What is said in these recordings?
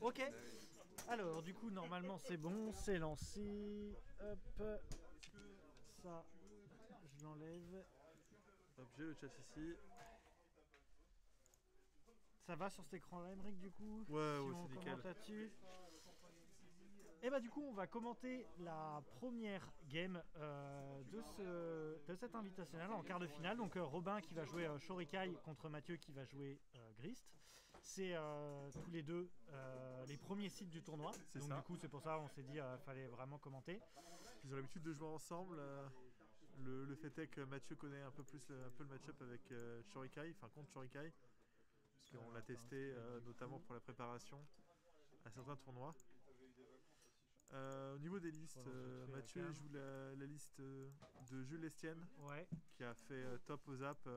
Ok. Alors, du coup, normalement, c'est bon, c'est lancé. Hop. Ça, je l'enlève. Hop, j'ai le chat ici. Ça va sur cet écran-là, Emmerich, du coup? Ouais, Si ouais, on c'est nickel. commente là-dessus. Et bah du coup on va commenter la première game de cette invitationnelle en quart de finale. Donc Robin qui va jouer Shorikai contre Mathieu qui va jouer Grist. C'est tous les deux les premiers sites du tournoi. Donc ça. du coup c'est pour ça on s'est dit fallait vraiment commenter. Ils ont l'habitude de jouer ensemble. Le fait est que Mathieu connaît un peu plus un peu le match-up avec Shorikai, enfin contre Shorikai. Parce qu'on l'a testé notamment pour la préparation à certains tournois. Au niveau des listes, Mathieu joue la liste de Jules Lestienne, Ouais. qui a fait top aux apps,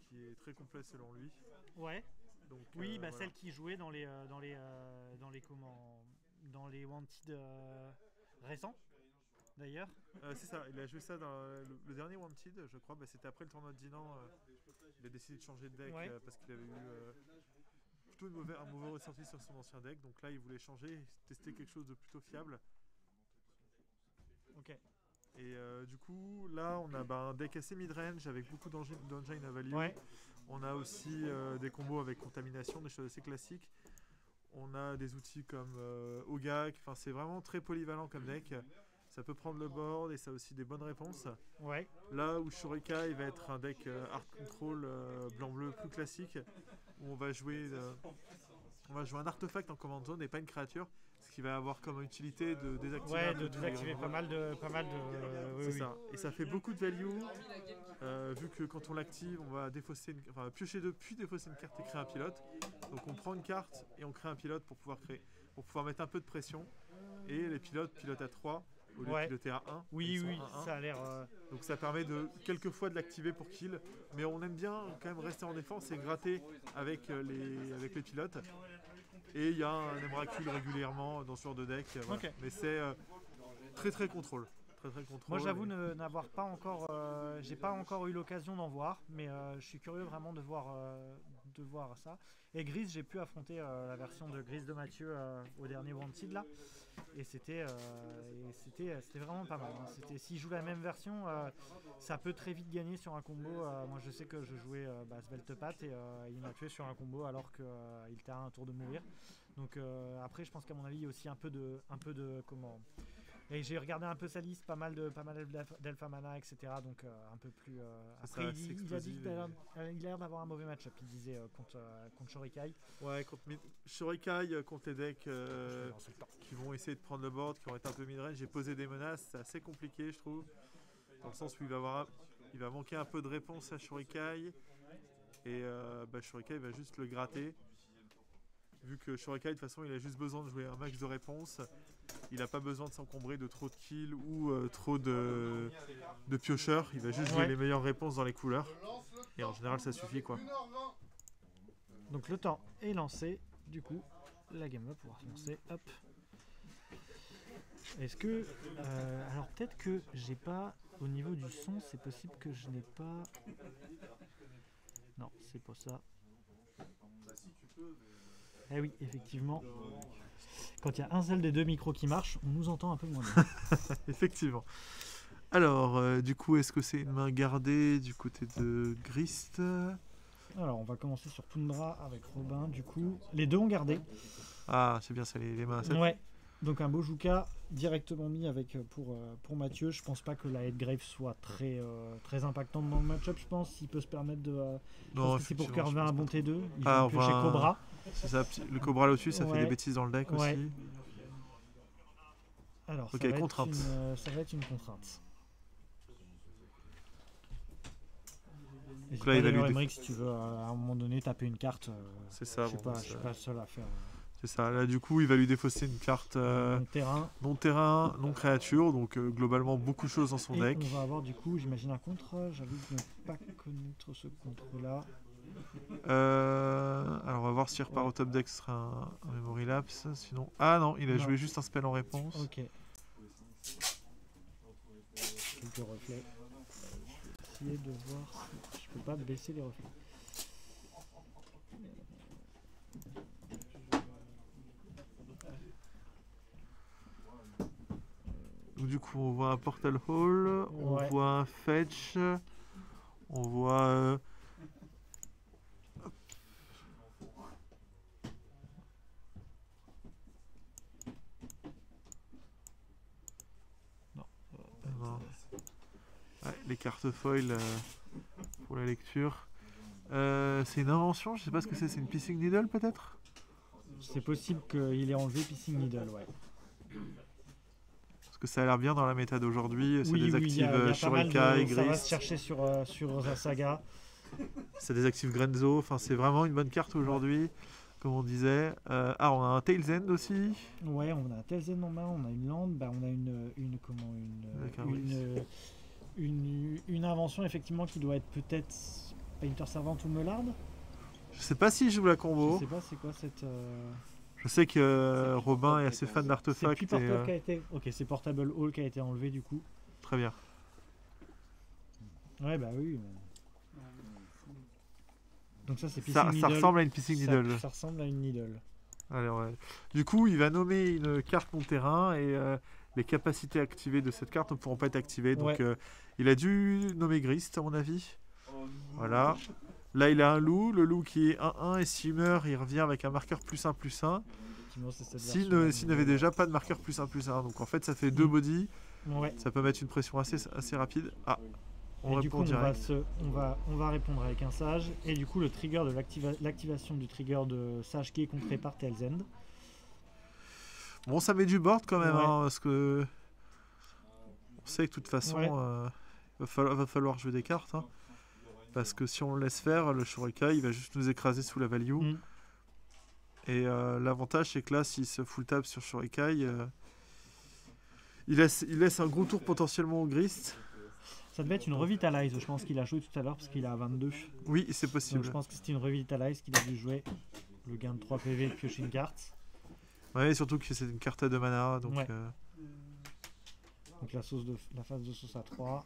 qui est très complet selon lui. Ouais. Donc, oui, bah voilà. celle qui jouait dans les Wanted récents d'ailleurs. C'est ça, il a joué ça dans le dernier Wanted, je crois. Bah, c'était après le tournoi de Dinan. Il a décidé de changer de deck parce qu'il avait eu plutôt un mauvais ressenti sur son ancien deck. Donc là, il voulait changer, tester quelque chose de plutôt fiable. Ok. Et du coup, là, on a un deck assez mid-range avec beaucoup d'engine à value. Ouais. On a aussi des combos avec contamination, des choses assez classiques. On a des outils comme Ogak. Enfin, c'est vraiment très polyvalent comme deck. Ça peut prendre le board et ça a aussi des bonnes réponses. Ouais. Là où Shurikai va être un deck Art Control blanc-bleu plus classique, où on va jouer un artefact en command zone et pas une créature, ce qui va avoir comme utilité de désactiver un peu de désactiver pas mal de c'est ça. Et ça fait beaucoup de value, vu que quand on l'active, on va piocher deux, puis défausser une carte et créer un pilote. Donc on prend une carte et on crée un pilote pour pouvoir mettre un peu de pression. Et les pilotent à 3 au lieu de piloter à 1. Oui, ça a l'air. Donc ça permet quelquefois de l'activer pour kill. Mais on aime bien quand même rester en défense et gratter avec les pilotes. Et il y a un Emrakul régulièrement dans ce genre de deck. Voilà. Okay. Mais c'est très très contrôle. Moi j'avoue n'avoir pas encore, j'ai pas encore eu l'occasion d'en voir, mais je suis curieux vraiment de voir ça. Et Grise, j'ai pu affronter la version de Grise de Mathieu au dernier Wanted là, et c'était vraiment pas mal. S'il joue la même version, ça peut très vite gagner sur un combo. Moi je sais que je jouais Sveltepat et il m'a tué sur un combo alors qu'il était à un tour de mourir. Donc après je pense qu'à mon avis il y a aussi un peu de comment. Et j'ai regardé un peu sa liste, pas mal d'Alpha Mana, etc. Donc un peu plus. Après, il a dit qu'il a l'air d'avoir un mauvais match-up, il disait contre Shorikai. Ouais, contre Shorikai, contre les decks qui vont essayer de prendre le board, qui vont être un peu mid-range. J'ai posé des menaces, c'est assez compliqué, je trouve. Dans le sens où il va manquer un peu de réponse à Shorikai. Et Shorikai va juste le gratter. Vu que Shorikai, de toute façon, il a juste besoin de jouer un max de réponses. Il n'a pas besoin de s'encombrer de trop de kills ou trop de piocheurs. Il va juste jouer les meilleures réponses dans les couleurs. Et en général, ça suffit quoi. Donc le temps est lancé. Du coup, la game va pouvoir se lancer. Hop. Est-ce que... alors peut-être que j'ai pas... Au niveau du son, c'est possible que je n'ai pas... Non, c'est pas ça. Eh oui, effectivement. Quand il y a un seul des deux micros qui marche, on nous entend un peu moins bien. Effectivement. Alors, du coup, est-ce que c'est une main gardée du côté de Grist? Alors, on va commencer sur Tundra avec Robin. Du coup, les deux ont gardé. Ah, c'est bien ça, les mains à 7. Ouais. Donc un Bojuka directement mis avec pour Mathieu. Je pense pas que la Headgrave soit très impactante dans le match-up. Je pense qu'il peut se permettre de. C'est pour curver un bon T2. Il va piocher Cobra. C'est ça, le Cobra Lotus, ça fait des bêtises dans le deck aussi. Alors, ça va être une contrainte. Donc là, il va lui si tu veux à un moment donné taper une carte. C'est ça. Je suis pas seul à faire. C'est ça. Là, du coup, il va lui défausser une carte non terrain, non créature. Donc, globalement, beaucoup de choses dans son deck. On va avoir, du coup, j'imagine un contre. J'avoue ne pas connaître ce contre-là. Alors, on va voir si il repart au top deck, ce sera un Memory Lapse. Sinon... Ah non, il a joué juste un spell en réponse. Ok. Quelques reflets. Je vais essayer de voir si je peux pas baisser les reflets. du coup, on voit un Portal Hall, on Ouais. voit un Fetch, on voit... Non. non. Ouais, les cartes foil pour la lecture. C'est une invention, je sais pas ce que c'est une Pissing Needle peut-être? C'est possible qu'il ait enlevé Pissing Needle, ouais. Parce que ça a l'air bien dans la méta d'aujourd'hui, ça Oui, il y désactive a pas mal Shurikai, ça va Grist, se chercher sur sa saga. ça désactive Grenzo, enfin c'est vraiment une bonne carte aujourd'hui, comme on disait. Ah, on a un Tails End aussi. Ouais, on a un Telzen en main, on a une land, bah on a une invention effectivement qui doit être peut-être Painter Servant ou Melard. Je sais pas si je joue la Je combo. sais pas c'est quoi cette. Je sais que Robin est assez fan C'est d'artefacts. plus Portable qui a été. Ok, c'est Portable Hall qui a été enlevé du coup. Très bien. Ouais, bah oui. Donc ça c'est Pissing Ça Needle. ressemble à une Pissing Needle. Ça ressemble à une Needle. Alors, du coup, il va nommer une carte mon terrain et les capacités activées de cette carte ne pourront pas être activées. Donc, Ouais. il a dû nommer Grist, à mon avis. Voilà. Là, il a un loup. Le loup qui est 1-1 et s'il meurt, il revient avec un marqueur +1/+1. Effectivement, c'est cette S'il version-là, n'avait mais- déjà pas de marqueur +1/+1. Donc, en fait, ça fait 2 body. Ouais. Ça peut mettre une pression assez rapide. Ah, on Et du coup, répond direct. on va répondre avec un sage. Et du coup, le trigger de l'activation du trigger de sage qui est contré par Tails End. Bon, ça met du board quand même, Ouais. hein, parce que on sait que de toute façon, Ouais. va falloir jouer des cartes. Hein, parce que si on le laisse faire, le Shurikai il va juste nous écraser sous la value. Mm. Et l'avantage, c'est que là, s'il se full tap sur Shurikai, il laisse un gros tour potentiellement au Grist. Ça devait être une Revitalize, je pense qu'il a joué tout à l'heure parce qu'il est à 22. Oui, c'est Donc possible. je pense que c'était une Revitalize qu'il a dû jouer. Le gain de 3 PV, piocher une carte. Ouais, surtout que c'est une carte à 2 mana. Donc, Ouais. Donc la phase de sauce à 3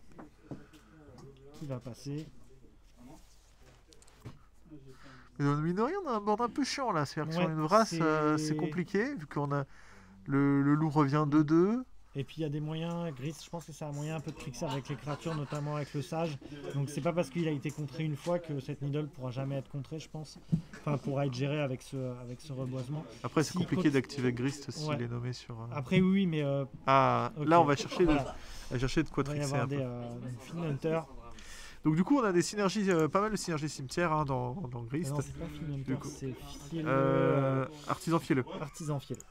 qui va passer. mais mine de rien, on a un board un peu chiant là. C'est-à-dire que Ouais, sur une brasse, c'est- c'est compliqué, vu qu'on a le loup revient 2-2. Et puis il y a des moyens, Gris, je pense que c'est un moyen un peu de trixer avec les créatures, notamment avec le sage. Donc c'est pas parce qu'il a été contré une fois que cette Needle pourra jamais être contrée, je pense. Enfin, pourra être gérée avec ce reboisement. Après, c'est Si, compliqué quand- d'activer Grist s'il Ouais. est nommé sur. Après, oui, mais Ah, ok. là, on va chercher, Voilà. de quoi il va y trixer avoir un peu. des Fin Hunter. Donc, du coup, on a des synergies, pas mal de synergies cimetières hein, dans Grist. Non, c'est pas Fin Hunter, coup. c'est fielleux, Artisan fielleux. artisan fielleux.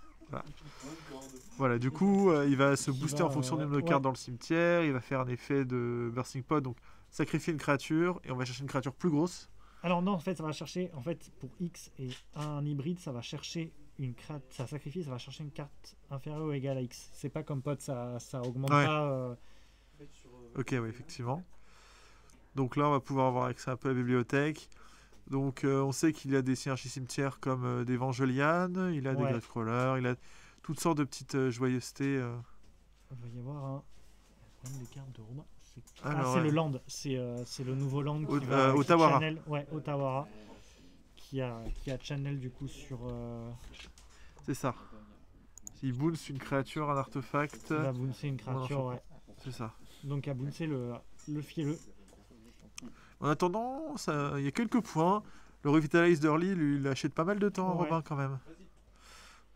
Voilà, du coup, il va se Qui booster va, en fonction du nombre de ouais. cartes dans le cimetière. Il va faire un effet de Bursting Pod, donc sacrifier une créature et on va chercher une créature plus grosse. Alors non, en fait, ça va chercher, en fait, pour X et un hybride, ça va chercher une carte, ça sacrifie, ça va chercher une carte inférieure ou égale à X. C'est pas comme Pod, ça augmente Ouais. pas. Ok, oui, effectivement. Donc là, on va pouvoir avoir accès un peu à la bibliothèque. Donc, on sait qu'il y a des synergies cimetières comme des Vangelianes, il a des Ouais. Gravecrawlers, il a toutes sortes de petites joyeusetés. Il va y avoir un. Le problème des cartes de Robin. Alors, c'est ouais. le land, c'est le nouveau land qui qui Otawara. channel, ouais, Otawara, qui a channel du coup sur. C'est ça. Il bounce une créature, un artefact. Il va bouncer une créature, on ouais. C'est ça. Donc à bouncer le fielleux. En attendant, il y a quelques points. Le Revitalize d'Early, lui, il achète pas mal de temps, Ouais. Robin, quand même.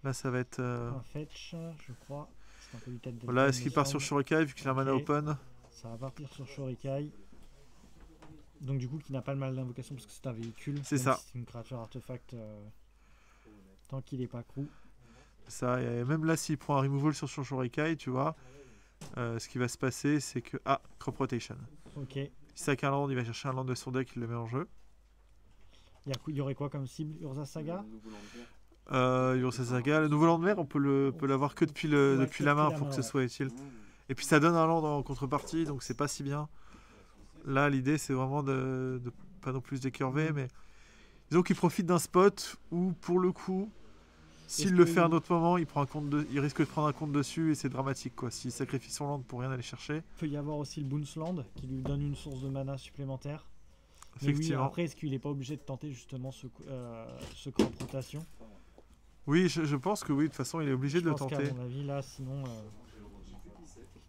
Là, ça va être... Un fetch, je crois. C'est un peu du tête de Voilà, Delta, est-ce il qu'il me part sur semble. Shurikai, vu qu'il a un mana Ok. open? Ça va partir sur Shurikai. Donc du coup qui n'a pas le mal d'invocation parce que c'est un véhicule. C'est même ça. si c'est une créature artefact tant qu'il est pas crew. Ça, et même là, s'il prend un removal sur son Shurikai, tu vois, ce qui va se passer, c'est que... Ah, Crop Rotation. Ok. Il sac un land, il va chercher un land de son deck, il le met en jeu. Il y aurait quoi comme cible? Urza Saga? Ursa Saga, le nouveau land de mer, on peut l'avoir que depuis la main pour que ce soit utile. Et puis ça donne un land en contrepartie, donc c'est pas si bien. Là, l'idée, c'est vraiment de pas non plus décurver, mais disons qu'il profite d'un spot où, pour le coup, s'il le fait à un autre moment, il risque de prendre un compte dessus et c'est dramatique, quoi. S'il sacrifie son land pour rien aller chercher. Il peut y avoir aussi le Bounce Land qui lui donne une source de mana supplémentaire. Mais oui, Effectivement. après, est-ce qu'il n'est pas obligé de tenter justement ce crop rotation? Oui, je pense que oui, de toute façon, il est obligé de Je le pense qu'à tenter. mon avis, là, sinon.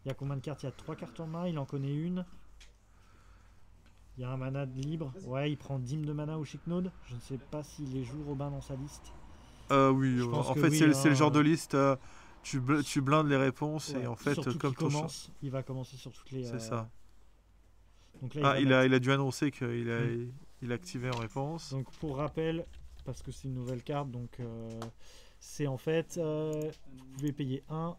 Il y a combien de cartes? Il y a 3 cartes en main, il en connaît une. Il y a un mana de libre. Ouais, il prend 10 de mana au Chic-Node. Je ne sais pas s'il les joue Robin dans sa liste. Oui, Je pense en que fait, oui, c'est le genre de hein. liste, tu blindes les réponses Ouais. et en fait, Surtout comme qu'il tout commence, il va commencer sur toutes les. c'est ça. Donc là, Ah, il va mettre. il a dû annoncer qu'il a, Mm. il a activé en réponse. Donc pour rappel, parce que c'est une nouvelle carte, donc c'est en fait, vous pouvez payer 1,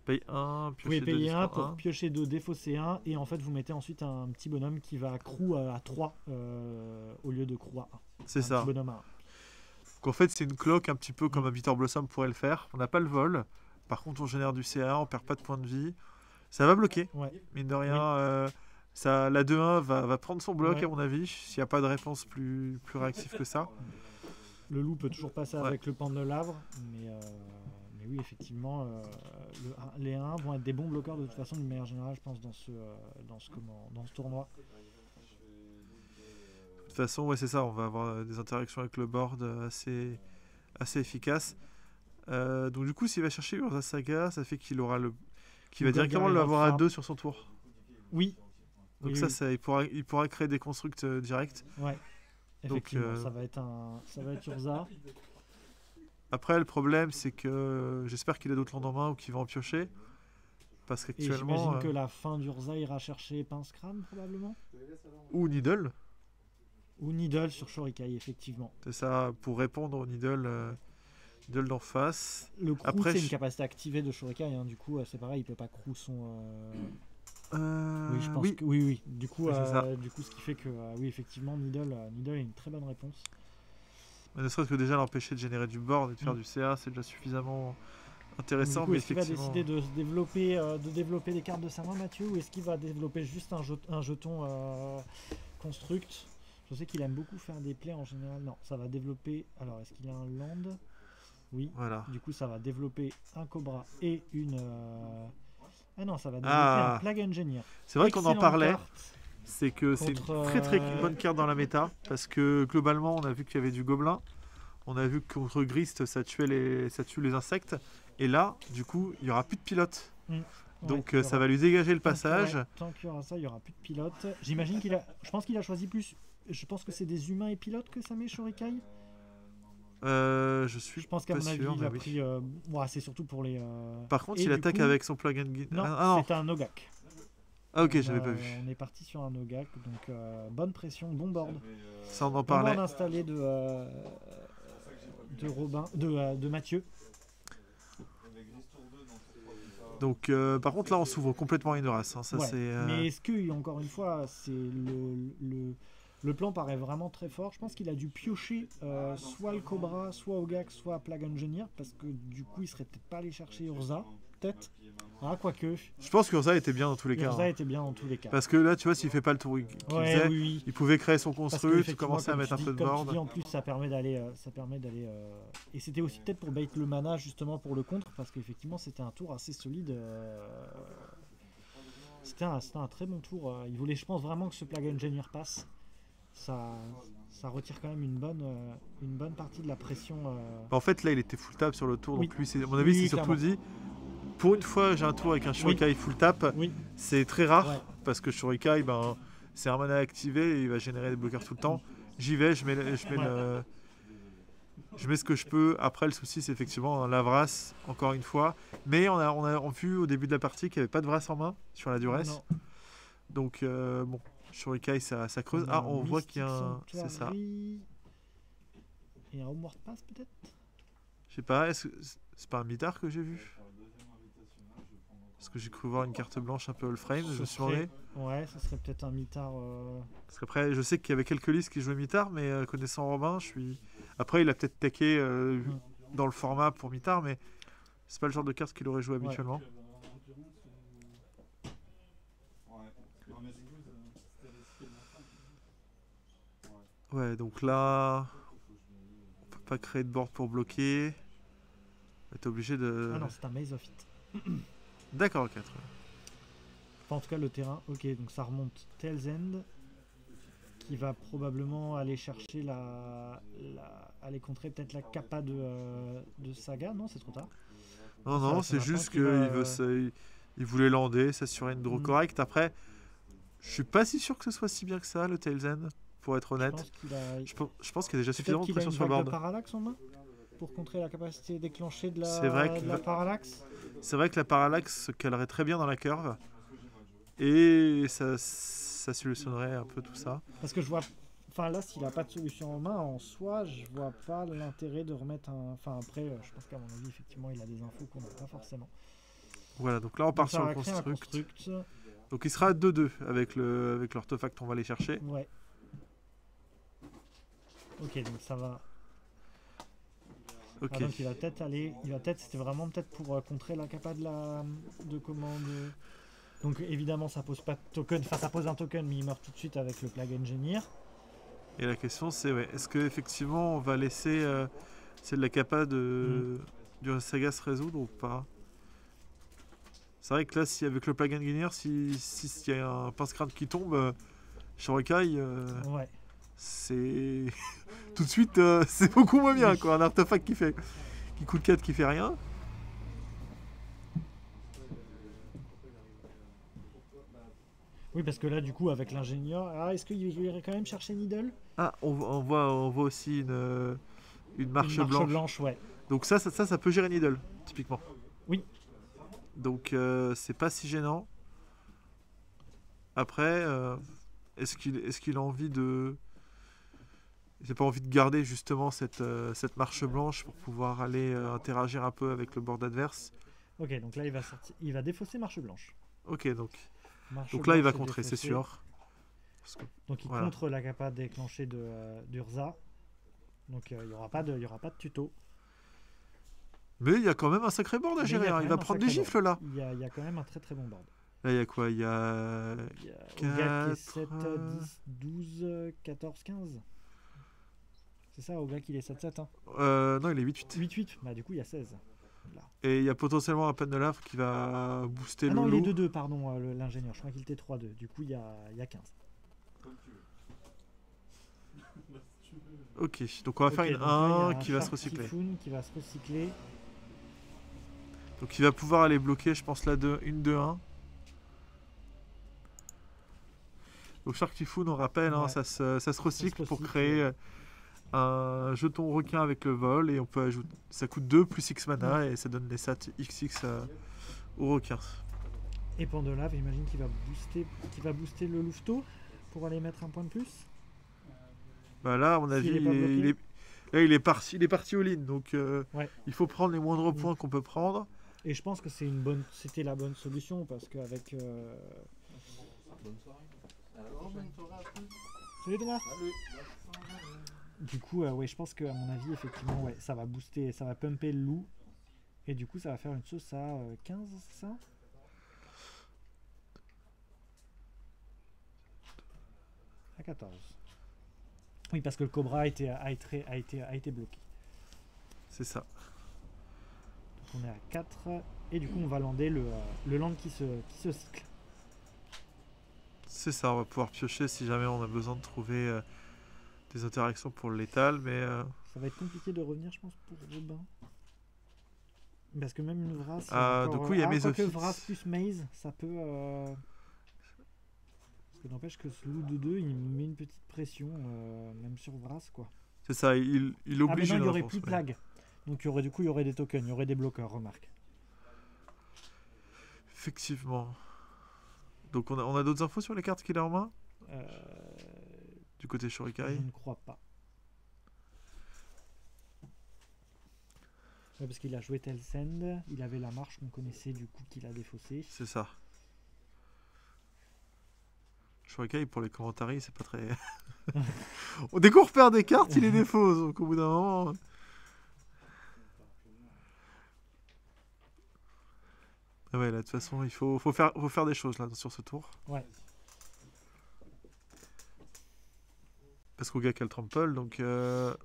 Paye 1, vous pouvez piocher 2, payer 1 discard pour 1. piocher 2, défausser 1, et en fait vous mettez ensuite un petit bonhomme qui va crew à 3 au lieu de crew à 1. C'est Un ça. petit bonhomme à 1. Donc en fait, c'est une cloque un petit peu comme Mm. un Bitter Blossom pourrait le faire. On n'a pas le vol. Par contre, on génère du CA, on perd pas de points de vie. Ça va bloquer, Ouais. mine de rien. Oui. La 2-1 va prendre son bloc, Ouais. à mon avis, s'il n'y a pas de réponse plus réactive que ça. Le loup peut toujours passer Ouais. avec le pan de lavre, mais oui, effectivement, les 1 vont être des bons bloqueurs de toute façon, d'une manière générale, je pense, dans ce tournoi. De toute façon, ouais, c'est ça. On va avoir des interactions avec le board assez efficaces. Donc du coup, s'il va chercher Urza Saga, ça fait qu'il aura qu'il va Golgar directement Herald l'avoir à Farm. 2 sur son tour. Oui. Donc Oui, ça, oui. il pourra créer des constructs directs. Ouais. Donc, Effectivement, ça va être Urza. Après, le problème, c'est que j'espère qu'il a d'autres landes en main ou qu'il va en piocher. Parce Et qu'actuellement... j'imagine que la fin d'Urza ira chercher Pince Crâne, probablement. Ou Needle. Ou Needle sur Shorikai, effectivement. C'est ça, pour répondre au Needle, Needle d'en face. Le crew, Après, c'est une capacité activée de Shorikai, hein. Du coup, c'est pareil, il peut pas crew son... Oui, je pense oui. que oui. Du coup, Oui, c'est ça. ce qui fait que oui, effectivement, Needle est une très bonne réponse. Mais ne serait-ce que déjà l'empêcher de générer du board et de faire Mm. du CA, c'est déjà suffisamment Donc, intéressant. du coup, Mais est-ce qu'il va effectivement, décider de développer des cartes de sa main, Mathieu, ou est-ce qu'il va développer juste un jeton construct? Je sais qu'il aime beaucoup faire des plays en général. Non, ça va développer. Alors, est-ce qu'il a un land? Oui. voilà. Du coup, ça va développer un Cobra et une. Ah non, ça va développer Ah. un Plague Engineer. C'est vrai qu'on en Excellente parlait. carte. C'est que c'est une Contre, très bonne carte dans la méta. Parce que globalement, on a vu qu'il y avait du gobelin. On a vu que contre Grist, ça tue les insectes. Et là, du coup, il n'y aura plus de pilote. Ouais, Donc il y ça aura- va lui dégager le tant passage. Tant qu'il y aura ça, il n'y aura plus de pilote. J'imagine qu'il a. Je pense qu'il a choisi plus. Je pense que c'est des humains et pilotes que ça met Shorikai. Je suis Je pense qu'à pas mon avis, sûr, il mais a oui. pris. Ouais, c'est surtout pour les. Par contre, et il du attaque coup- avec son plug and Non, Ah non, c'est un Ogak. ah ok, j'avais pas vu. On est parti sur un Ogak, donc bonne pression, bon board. Ça, on en Bon parlait. board installé de Robin, de Mathieu. Donc, par contre, là, on s'ouvre complètement à une race. Hein. Ça, Ouais. c'est. Mais est-ce que, encore une fois, c'est le plan paraît vraiment très fort. Je pense qu'il a dû piocher soit le Cobra, soit Ogak, soit Plague Engineer, parce que du coup, il serait peut-être pas allé chercher Urza. Peut-être. Ah, quoique. Je pense qu'Urza était bien dans tous les cas. Urza Hein. était bien dans tous les cas. Parce que là, tu vois, s'il fait pas le tour qu'il Ouais, faisait, oui, oui. il pouvait créer son Parce que, construit, effectivement, commencer à comme mettre un tu peu dis- de comme board. tu dis, en plus, ça permet d'aller. Et c'était aussi peut-être pour bait le mana, justement, pour le contre, parce qu'effectivement, c'était un tour assez solide. C'était un très bon tour. Il voulait, je pense, vraiment que ce Plague Engineer passe. Ça retire quand même une bonne partie de la pression. En fait, là, il était full tap sur le tour. Oui. Donc, lui, à mon avis, Oui, c'est surtout clairement. dit. Pour une fois, j'ai un tour avec un Shurikai full tap. Oui, C'est très rare. Ouais. Parce que Shurikai, ben, c'est un mana activé et il va générer des bloqueurs tout le temps. J'y vais, je mets ce que je peux. Après, le souci, c'est effectivement un Lavras, encore une fois. Mais on a vu au début de la partie qu'il n'y avait pas de Vras en main sur la duresse. non. Donc, bon, Shurikai, ça creuse. a Ah, on voit Mystic qu'il y a un. C'est ça. Sanctuary et un Homeward Pass, peut-être. Je sais pas, est-ce que c'est pas un mitard que j'ai vu? Parce que j'ai cru voir une carte blanche un peu all frame, je me suis demandé. Ouais, ça serait peut-être un mitard. Parce qu'après, je sais qu'il y avait quelques listes qui jouaient mitard, mais connaissant Robin, je suis. Après, il a peut-être taqué dans le format pour mitard, mais c'est pas le genre de carte qu'il aurait joué habituellement. Ouais, donc là, on peut pas créer de board pour bloquer. On est obligé de. Ah non, c'est un Maze of It. D'accord, ok. très bien. Enfin, en tout cas, le terrain. Ok, donc ça remonte Tales End, qui va probablement aller chercher aller contrer peut-être la capa de Saga. Non, c'est trop tard. Non, Ça, non, c'est c'est maintenant juste qu'il qu'il va, veut Il voulait lander, s'assurer une draw Mm. correcte. Après, je suis pas si sûr que ce soit si bien que ça, le Tails End, pour être Je honnête. pense qu'il a... Je pense qu'il y a déjà Peut-être suffisamment de qu'il a pression une sur le vague de board. parallaxe en main pour contrer la capacité déclenchée de C'est vrai que la parallaxe. C'est vrai que la parallaxe se calerait très bien dans la curve. Et ça solutionnerait un peu tout ça. Parce que je vois... Enfin là, s'il a pas de solution en main, en soi, je vois pas l'intérêt de remettre un... Enfin après, je pense qu'à mon avis, effectivement, il a des infos qu'on n'a pas forcément. Voilà, donc là on part Donc, ça sur le va créer un construct. construct. Donc il sera à 2-2 avec l'artefact, on va aller chercher. Ouais. Ok, donc ça va... Ok. Ah, donc il va peut-être aller... C'était vraiment peut-être pour contrer la capa de commande... Donc évidemment ça pose pas de token, enfin ça pose un token mais il meurt tout de suite avec le Plague Engineer. Et la question c'est, ouais, est-ce qu'effectivement on va laisser celle de la capa du Saga se résoudre ou pas? C'est vrai que là, si avec le Plague Engineer, s'il y a un pince-crâne qui tombe, Shurikai, Ouais. c'est... tout de suite, c'est beaucoup moins bien, quoi. Un artefact qui coûte 4, qui fait rien. Oui parce que là du coup avec l'ingénieur... Ah est-ce qu'il irait quand même chercher Needle? Ah, on voit aussi une marche Une marche blanche. ouais. Donc ça peut gérer Needle, typiquement. Oui. Donc c'est pas si gênant. Après, est-ce qu'il a envie de... J'ai pas envie de garder justement cette marche blanche pour pouvoir aller interagir un peu avec le board adverse. Ok, donc là il va défausser marche blanche. Ok, donc Marche là il va blanche est contrer, c'est défaussée. sûr. Parce que- Donc il Voilà. contre la capa déclenchée d'Urza. Donc il n'y aura pas de tuto. Mais il y a quand même un sacré board à Mais il y a gérer, quand hein. Il même va un prendre des sacré gifles là. Il y a quand même un très très bon board. Là il y a quoi? Il y a... Il y a Oga qui est 7, 4, 10, 12, 14, 15. C'est ça, Oga qui est 7-7. Hein. non, il est 8-8. 8-8, bah du coup il y a 16. Là. Et il y a potentiellement un Pendelaf qui va booster Ah le non, il est loup. 2-2, pardon, l'ingénieur. Je crois qu'il était 3-2. Du coup il y a 15. Ok, donc on va faire Ok, une donc là, il y a 1 un qui va se Shark recycler. Typhoon qui va se recycler. Donc il va pouvoir aller bloquer, je pense, une 2-1. Donc Shark Typhoon, on rappelle, hein, Ouais. ça se recycle pour recycle, créer un jeton requin avec le vol. Et on peut ajouter... Ça coûte 2 plus X mana et ça donne les stats XX au requin. Et Pandolave, j'imagine qu'il va booster le Louveteau pour aller mettre un point de plus. Bah là, à mon avis, S'il est pas bloqué. là, il est parti all-in. Donc Ouais. il faut prendre les moindres points qu'on peut prendre. Et je pense que c'était la bonne solution parce qu'avec. Salut Thomas. Du coup, ouais, je pense qu'à mon avis, effectivement, ouais, ça va booster, ça va pumper le loup. Et du coup, ça va faire une sauce à 15, c'est ça? À 14. Oui, parce que le Cobra a été bloqué. C'est ça. Donc on est à 4. Et du coup, on va lander le land qui se cycle. C'est ça, on va pouvoir piocher si jamais on a besoin de trouver des interactions pour le létal, mais Ça va être compliqué de revenir, je pense, pour Robin. Parce que même une Vras. du coup, il y a quoique Mesophyte. Vras plus Maze, ça peut. Parce que n'empêche que ce loup de 2, il met une petite pression, même sur Vras, quoi. c'est ça, il Ah, mais oblige non, il une y aurait réponse, plus de mais- plague. Donc, il y aurait des tokens, il y aurait des bloqueurs, remarque. Effectivement. Donc on a d'autres infos sur les cartes qu'il a en main du côté Je Shurikai. ne crois pas. Ouais, parce qu'il a joué Telsend, il avait la marche qu'on connaissait du coup qu'il a défaussé. C'est ça. Shurikai pour les commentaires, c'est pas très. Dès qu'on repère des cartes, il les défausse. Donc au bout d'un moment. Ah ouais, là de toute façon, il faut faire des choses là sur ce tour. Ouais. Parce qu'au gars qui a le trample, donc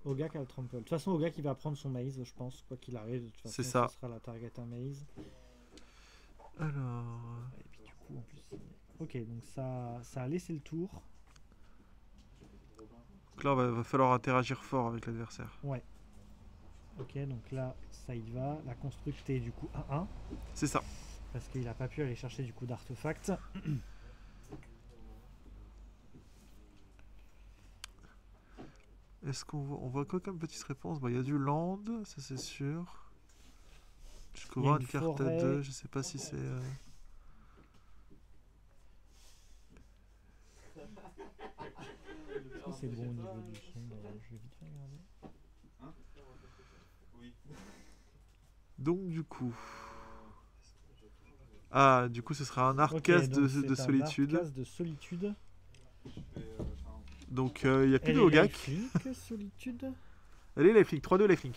Oga qui a le trample. De toute façon, Oga qui va prendre son maze, je pense, quoi qu'il arrive. De toute façon, C'est ça. Ce sera la target à maze. alors. Et puis du coup, en plus. Ok, donc ça a laissé le tour. Donc là, va falloir interagir fort avec l'adversaire. Ouais. Ok, donc là, ça y va. La constructée, du coup, 1-1. C'est ça. parce qu'il n'a pas pu aller chercher du coup d'artefacts. Est-ce on voit quoi comme petite réponse? Il y a du land, ça c'est sûr. Jusqu'au Il y a voir une une carte forêt. à 2, je sais pas si c'est... Est-ce que c'est bon au niveau du son? Je vais vite regarder. Donc du coup... Ah, du coup ce sera un arcas donc de c'est un solitude. Arcas de solitude. Donc il n'y a plus Elle de est Hogak. lifelink, solitude. Elle est lifelink, 3-2 lifelink.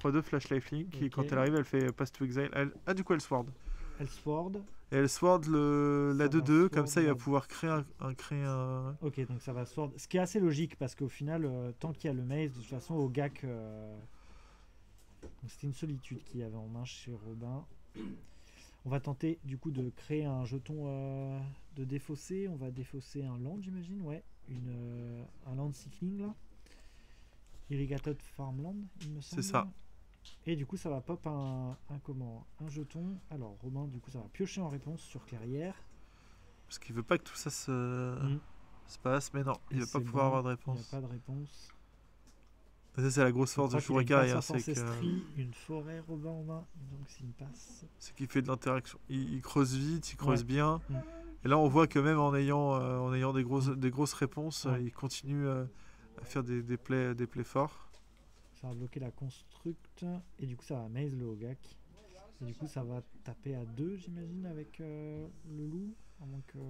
3-2 flash lifelink, et Ok. quand elle arrive elle fait pass to exile. Ah du coup elle sword. Elsword. Et elle sword la Ça va 2-2, comme sword ça il va la- pouvoir créer un... Ok, donc ça va sword. Ce qui est assez logique parce qu'au final, tant qu'il y a le maze, de toute façon, Hogak. Donc c'était une solitude qu'il y avait en main chez Robin. On va tenter du coup de créer un jeton de défausser. On va défausser un land, j'imagine, ouais. Un land cycling là. Irrigated Farmland, il me semble. C'est ça. Et du coup, ça va pop un jeton. Alors, Robin, du coup, ça va piocher en réponse sur Clairière. Parce qu'il veut pas que tout ça se passe, mais non, il Et va pas c'est pouvoir bon, avoir de Il réponse. n'y a pas de réponse. Ça c'est la grosse Je force de crois qu'il a une Shurikai, passe hein, à c'est force que... estrie, une forêt, Robin en main. Donc, c'est une passe. C'est qu'il fait de l'interaction. Il creuse vite, il creuse Ouais. bien. Mm. Et là, on voit que même en ayant des grosses réponses, Ouais. il continue à faire des plays forts. Ça va bloquer la construct. Et du coup, ça va maze le Hogak. Et du coup, ça va taper à 2, j'imagine, avec le loup. À moins que... De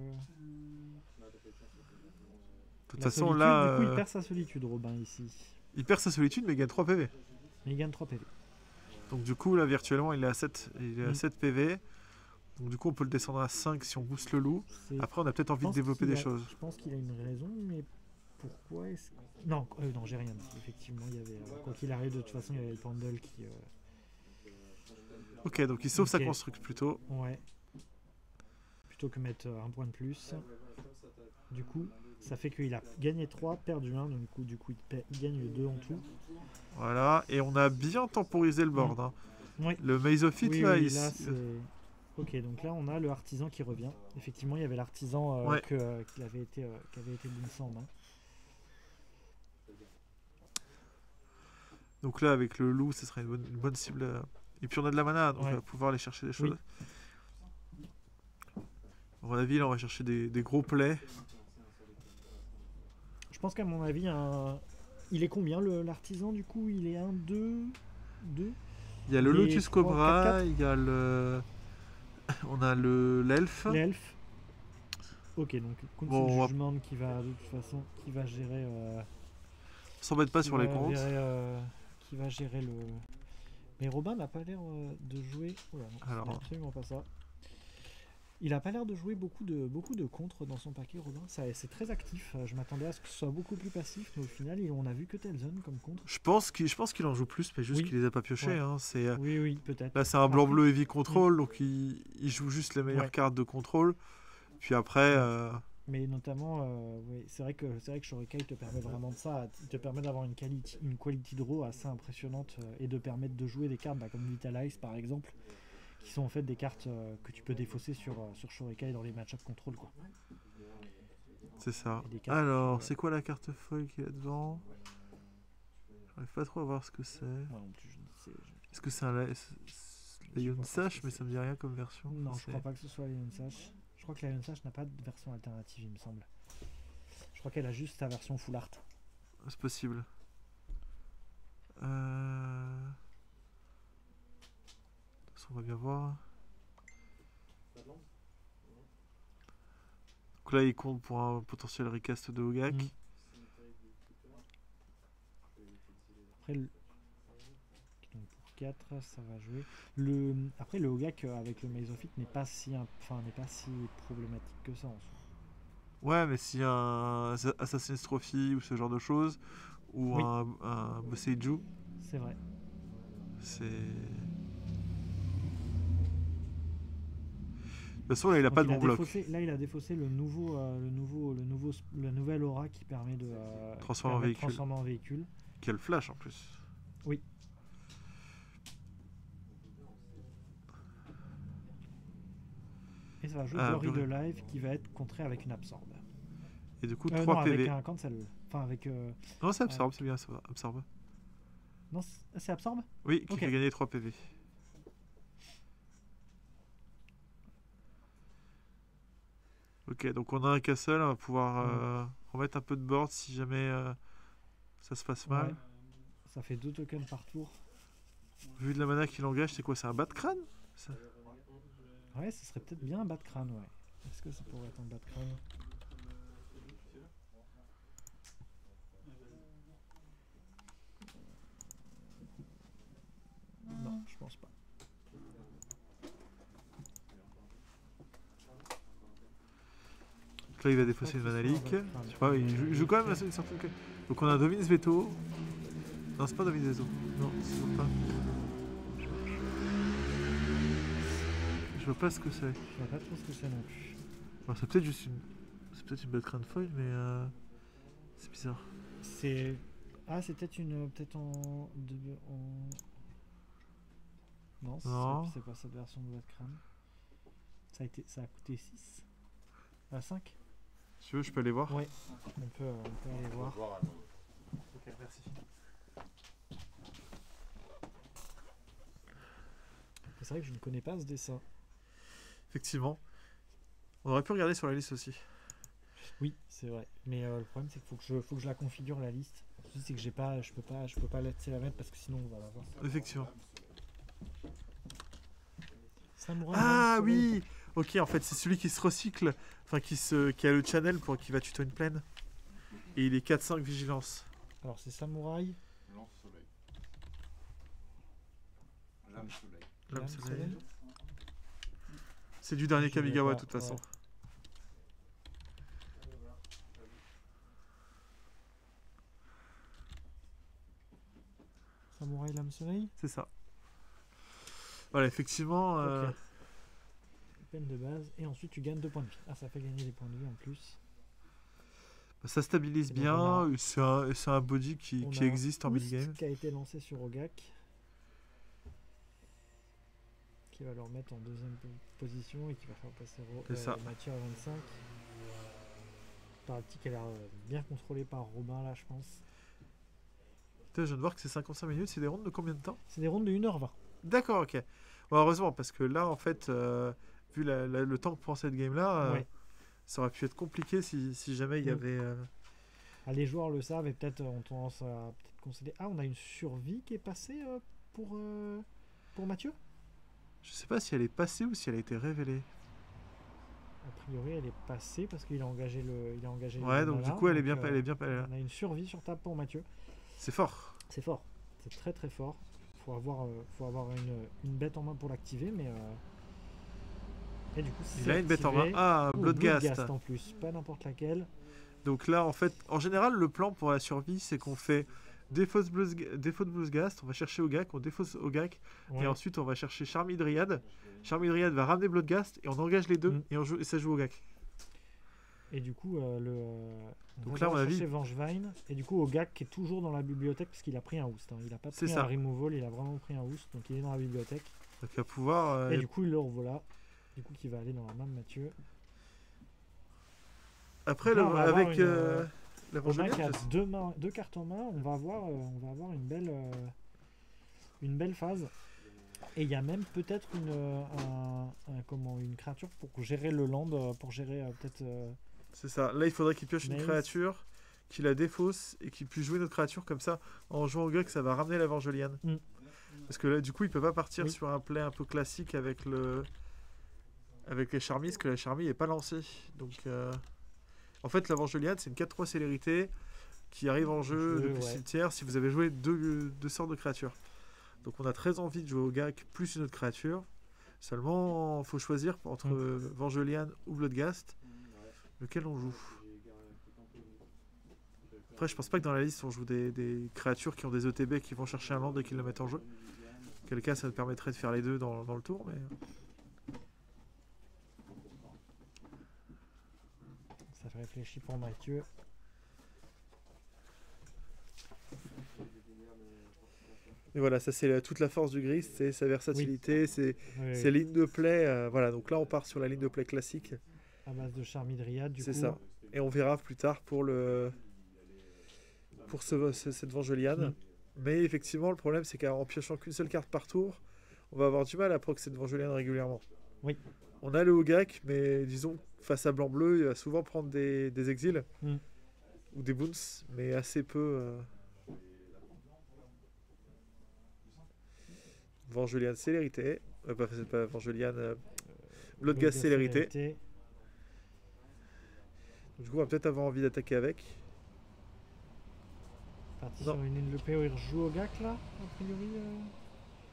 toute La façon, solitude, là, du coup, il perd sa solitude, Robin, ici. il perd sa solitude, mais il gagne 3 PV. Mais il gagne 3 PV. Donc du coup, là, virtuellement, il est à 7, Mm. 7 PV. Donc du coup, on peut le descendre à 5 si on booste le loup. C'est- Après, on a peut-être envie de pense développer qu'il des a- choses. Je pense qu'il a une raison, mais pourquoi est-ce que... Non, non, j'ai rien dit. Effectivement, il y avait... quoi qu'il arrive, de toute façon, il y avait le Pendle qui... Ok, donc il sauve sa Ok. construct plutôt. Ouais. Plutôt que mettre un point de plus. Du coup, ça fait qu'il a gagné 3, perdu 1. Donc du coup il gagne 2 en tout. Voilà, et on a bien temporisé le board. Hein. Oui. Le Mesophyte, Oui, là, oui, il... là, c'est... Ok, donc là, on a le artisan qui revient. Effectivement, il y avait l'artisan Ouais. qui avait été bounce en main. Donc là, avec le loup, ce serait une bonne cible. Et puis on a de la mana, donc Ouais. on va pouvoir aller chercher des choses. Oui. Dans la ville, on va chercher des gros plays. Je pense qu'à mon avis, il est combien l'artisan du coup? Il est 1, 2, 2. Il y a le Et Lotus 3, Cobra, 4. il y a le... On a l'elfe. L'elfe. Ok, donc Council Bon, on va- Judgment qui va de toute façon qui va gérer. On s'embête pas qui sur les va comptes. qui va gérer le. Mais Robin n'a pas l'air de jouer. Oh là, non, Alors. c'est absolument pas ça. Il a pas l'air de jouer beaucoup de contres dans son paquet, Robin. C'est très actif. Je m'attendais à ce que ce soit beaucoup plus passif, mais au final, on a vu que Telzon comme contre. Je pense qu'il en joue plus, mais juste Oui. qu'il les a pas piochés. Ouais. Hein. Oui, peut-être. Là, c'est un blanc-bleu heavy control, donc il joue juste les meilleures Ouais. cartes de contrôle. Puis après, Mais notamment, oui, c'est vrai que Shurikai te permet vraiment de ça. Il te permet d'avoir une quality draw assez impressionnante et de permettre de jouer des cartes comme Vitalize par exemple, qui sont en fait des cartes que tu peux défausser sur Shurikai dans les match-up contrôle quoi. c'est ça. Et des cartes Alors, qui, c'est quoi la carte folle qu'il y a devant? J'arrive pas trop à voir ce que c'est. Moi non plus, je ne sais. Est-ce que c'est un Lion Sash? Mais ça me dit rien comme version. Non, je C'est- crois pas que ce soit Lion Sash. Je crois que Lion Sash n'a pas de version alternative, il me semble. Je crois qu'elle a juste sa version full art. C'est possible. De toute façon, on va bien voir. Donc là, il compte pour un potentiel recast de Hogak. Mm. Après, donc pour 4, ça va jouer. Après, le Hogak avec le Mesophyte n'est pas si problématique que ça en soi. Ouais, mais s'il y a un Assassin's Trophy ou ce genre de choses, ou Oui. un Boseiju, C'est vrai. c'est... De toute façon, là, il a Donc, pas de bon bloc. Là, il a défaussé la nouvelle aura qui permet de Transformer en véhicule. transformer en véhicule. Quel flash en plus. Oui. Et ça va jouer Ah, Glory de Glory. Live qui va être contré avec une absorbe. Et du coup, Non, 3 avec PV. un cancel. Enfin, avec. Non, c'est absorbe, c'est bien, ça va. Absorbe. Non, c'est absorbe. Oui, qui Ok. fait gagner 3 PV. Ok, donc on a un castle, on va pouvoir remettre un peu de board si jamais ça se passe mal. Ouais. Ça fait 2 tokens par tour. Vu de la mana qu'il engage, c'est quoi? C'est un bas de crâne ça? Ouais, ce serait peut-être bien un bas de crâne, ouais. Est-ce que ça pourrait être un bas de crâne? Non, je pense pas. Donc là, il va défausser une mana leak. Je sais pas, il joue quand même une certaine. Donc on a Dominus Veto. Non, c'est pas Dominus Veto. Non, c'est toujours pas. Je vois pas ce que c'est. Je vois pas trop ce que c'est non plus. Alors, c'est peut-être juste une. C'est peut-être une bête crâne foil, mais c'est bizarre. C'est. Ah, c'est peut-être une. Peut-être en. Non, Non. c'est pas cette version de bas de crâne. Ça a coûté 6 à 5. Si tu veux, je peux aller voir. Ouais, on peut aller voir. Ok, merci. C'est vrai que je ne connais pas ce dessin. Effectivement. On aurait pu regarder sur la liste aussi. Oui, c'est vrai. Mais le problème, c'est qu'il faut que je la configure la liste. Le souci, c'est que je peux pas laisser la mettre parce que sinon on va la voir. Effectivement. Samouraï Ah Lance Soleil. oui. Ok, en fait, c'est celui qui se recycle, enfin qui a le channel pour qui va tuto une plaine. Et il est 4-5 vigilance. Alors c'est Samouraï. Lance soleil. Lame soleil. Lame Lame soleil. Soleil. C'est du dernier Je l'ai Kamigawa pas, de toute façon. ouais. Samouraï Lame Soleil. C'est ça. Voilà, effectivement. Ok. Peine de base. Et ensuite tu gagnes 2 points de vie. Ah, ça fait gagner des points de vie en plus. Ça stabilise Et donc, bien. on C'est un body qui On a existe en Oust mid-game. qui a été lancé sur Ogak. Qui va le remettre en deuxième position et qui va faire passer C'est ça. Mathieu à 25. Parti qui a l'air bien contrôlé par Robin là, je pense. Putain, je viens de voir que c'est 55 minutes. C'est des rondes de combien de temps? C'est des rondes de 1h20. D'accord, ok. Bon, heureusement, parce que là, en fait, vu le temps que prend cette game-là, Ouais. ça aurait pu être compliqué si jamais il y Mm. avait. Ah, les joueurs le savent et peut-être ont tendance à peut-être concéder. Ah, on a une survie qui est passée pour Mathieu. Je sais pas si elle est passée ou si elle a été révélée. A priori, elle est passée parce qu'il a engagé le. Ouais, donc du coup, elle est bien. Elle est bien. On a une survie sur table pour Mathieu. C'est fort. C'est fort. C'est très très fort. Faut avoir une bête en main pour l'activer, mais. Et du coup, Il a une bête en main. activé. Ah, Ouh, Bloodghast. en plus, pas n'importe laquelle. Donc là, en fait, en général, le plan pour la survie, c'est qu'on fait défaut de Bloodghast, on va chercher Ogak, on défausse Ogak, Ouais. et ensuite on va chercher Charmidriad. Charmidriad va ramener Bloodghast, et on engage les deux, Mm. et ça joue Ogak. Et du coup, on Donc va là, on a chercher Vengevine. Et du coup, Ogak qui est toujours dans la bibliothèque parce qu'il a pris un Oust. Hein. Il a pas C'est pris ça. un removal, il a vraiment pris un Oust. Donc il est dans la bibliothèque. Donc il va pouvoir. Et du coup, il le revoit. Du coup, qui va aller dans la main de Mathieu. Après, donc là, on va avoir avec la Robin Vengelienne, qui a je sais- deux cartes en main. On va avoir une belle phase. Et il y a même peut-être une créature pour gérer le land, pour gérer peut-être. c'est ça. Là, il faudrait qu'il pioche une Maze. créature, qu'il la défausse, et qu'il puisse jouer notre créature comme ça. En jouant Ogak, ça va ramener la Vengelienne. Mm. Parce que là, du coup, il peut pas partir Oui. sur un play un peu classique avec les charmies, parce que la charmie est pas lancée. Donc, en fait, la Vengelienne, c'est une 4-3 célérité qui arrive en jeu depuis ouais. cimetière si vous avez joué deux sortes de créatures. Donc, on a très envie de jouer Ogak plus une autre créature. Seulement, il faut choisir entre Vengelienne ou Bloodghast. Lequel on joue? Après, je pense pas que dans la liste on joue des créatures qui ont des ETB qui vont chercher un land et qui le mettent en jeu. Quel cas ça nous permettrait de faire les deux dans le tour, mais Ça fait réfléchir pour Mathieu. Et voilà, ça c'est toute la force du gris, c'est sa versatilité, ses Oui. lignes de play. Voilà, donc là on part sur la ligne de play classique. À base de Charmidriade, du coup. C'est ça. Et on verra plus tard pour cette Vengeliane. Mm. Mais effectivement, le problème c'est qu'en piochant qu'une seule carte par tour, on va avoir du mal à proc cette Vengeliane régulièrement. Oui. On a le Hogak, mais disons, face à blanc-bleu, il va souvent prendre des exils Mm. ou des boons, mais assez peu. Vengeliane Célérité. C'est pas Vengeliane. Bloodghast Célérité. Du coup, on va peut-être avoir envie d'attaquer avec. Parti Non. sur une ligne de PO, il rejoue au GAC là, a priori.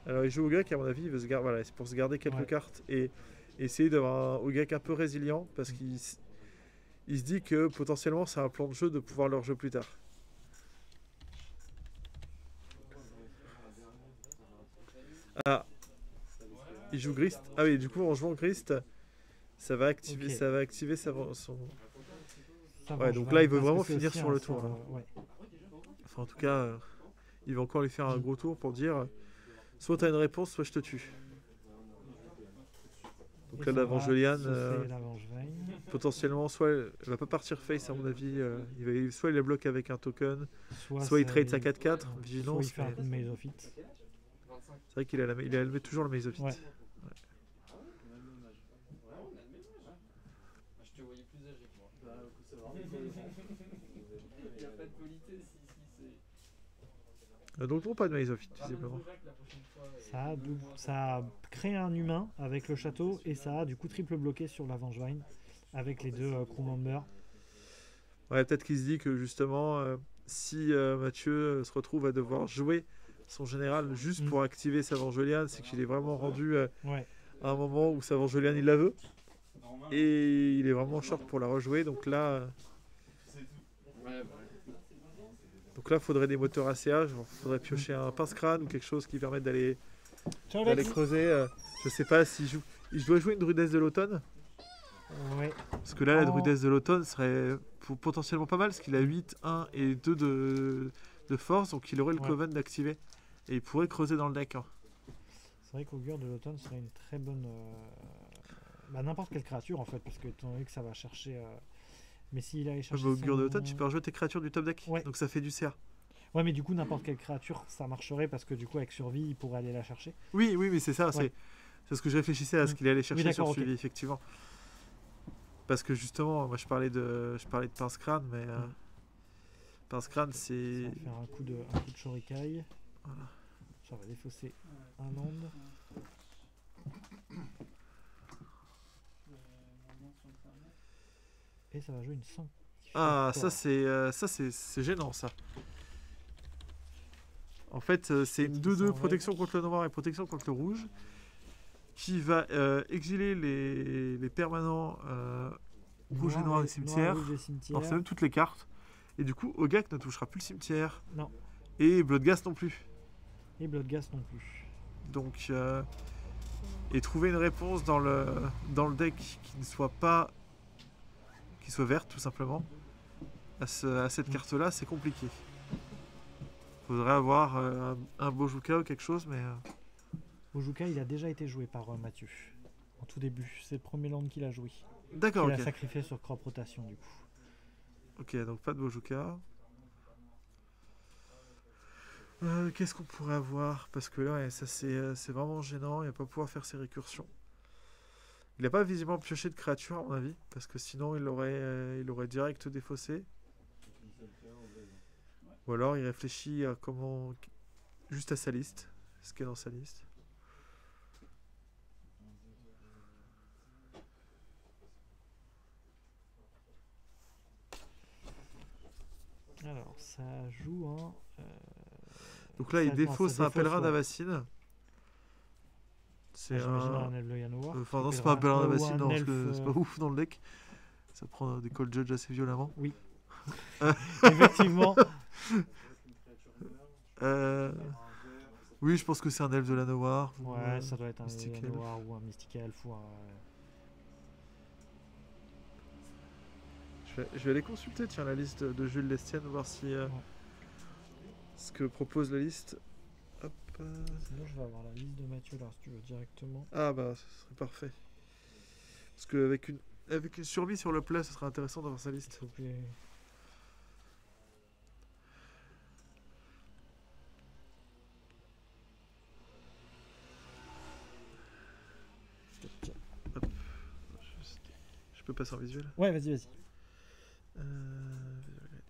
Alors, il joue Hogak, à mon avis, il veut se garder. Voilà, c'est pour se garder quelques Ouais. cartes et essayer d'avoir un Hogak un peu résilient parce qu'il se dit que potentiellement c'est un plan de jeu de pouvoir le rejouer plus tard. Ah, il joue Grist. Ah oui, du coup, en jouant Grist, ça va activer, Ok. ça va activer son. Ça Ouais, va, donc je là, vois, il veut parce vraiment que c'est finir aussi sur un le tour, sort, là. ouais. Enfin, en tout cas, il va encore lui faire un gros tour pour dire soit t'as une réponse, soit je te tue. Donc Et là, ça la va Vengeliane, saucer la Vengeveigne. potentiellement, soit elle va pas partir face, à mon avis. Soit il la bloque avec un token, soit ça, il trade sa 4-4, soit il vigilance. fait un Mais coup de Maze of It. c'est vrai qu'il a élevé toujours le Maze of It. Ouais. Je te voyais plus âgé que moi. Il n'y a pas de politesse ici, c'est... Donc non, pas de Maze of It, visiblement. Ça a créé un humain avec le château et ça a du coup triple bloqué sur la Vengeveigne avec les deux crew members. Ouais, peut-être qu'il se dit que justement, si Mathieu se retrouve à devoir jouer son général juste pour activer sa Vengeliane, c'est qu'il est vraiment rendu Ouais. à un moment où sa Vengeliane il la veut. Et il est vraiment short pour la rejouer. Donc là, faudrait des moteurs ACH. Il faudrait piocher un pince-crâne ou quelque chose qui permette d'aller Ciao d'aller Lex. creuser. Je sais pas s'il joue. Il doit jouer une druidesse de l'automne. Ouais. Parce que là, la Oh. druidesse de l'automne serait potentiellement pas mal. Parce qu'il a 8, 1 et 2 de force. Donc il aurait le Ouais. Coven d'activer. Et il pourrait creuser dans le deck. Hein. C'est vrai qu'Augure de l'automne serait une très bonne. N'importe quelle créature en fait, parce que étant donné que ça va chercher. Mais s'il allait chercher. Augure de son- l'automne, tu peux rejouer tes créatures du top deck. Ouais. Donc ça fait du CA. Ouais, mais du coup, n'importe quelle créature ça marcherait parce que du coup, avec survie, il pourrait aller la chercher. Oui, oui, mais c'est ça. Ouais. C'est ce que je réfléchissais à ce qu'il allait chercher d'accord, sur ok. suivi, effectivement. Parce que justement, moi je parlais de pince-crâne, mais pince-crâne Ça c'est. va faire un coup de Shurikai. Voilà. Ça va défausser un land. Et ça va jouer une 5. Ah, ça c'est gênant ça. En fait, c'est une 2-2 protection contre le noir et protection contre le rouge qui va exiler les permanents rouge et noir des cimetières. Alors c'est même toutes les cartes. Et du coup, Hogak ne touchera plus le cimetière. Non. Et Bloodghast non plus. Et Bloodghast non plus. Donc, et trouver une réponse dans le deck qui ne soit pas, qui soit verte tout simplement, à cette carte-là, c'est compliqué. Faudrait avoir un Bojuka ou quelque chose, mais Bojuka, il a déjà été joué par Mathieu. En tout début, c'est le premier land qu'il a joué. d'accord, Il ok. a sacrifié sur crop rotation du coup. Ok, donc pas de Bojuka. Qu'est-ce qu'on pourrait avoir? Parce que là, ouais, ça c'est vraiment gênant. Il va pas pouvoir faire ses récursions. Il n'a pas visiblement pioché de créature à mon avis, parce que sinon il aurait direct défaussé. Ou alors il réfléchit à comment, juste à sa liste, ce qu'il y a dans sa liste. Alors, ça joue un. Donc là, il ça défausse un défausse, pèlerin ouais. d'Avacine. C'est J'imagine un. un elfe de Yanoir. Enfin, non, c'est pas un pèlerin Ou d'Avacine, un non, parce elfe, que c'est pas ouf dans le deck. Ça prend des call judge assez violemment. Effectivement. Oui, je pense que c'est un elfe de la Noire. ou, Ouais, ça doit être un Mystic Elf. Yanoir ou un Mystic Elf ou un. Je vais aller consulter tiens, la liste de Jules Lestienne, voir si ce que propose la liste. Hop. Sinon, je vais avoir la liste de Mathieu là, si tu veux, directement. Ah bah, ce serait parfait. Parce qu'avec une survie sur le plat, ce serait intéressant d'avoir sa liste. Faut que les- Je peux passer en visuel. Ouais, vas-y, vas-y. Visual guide.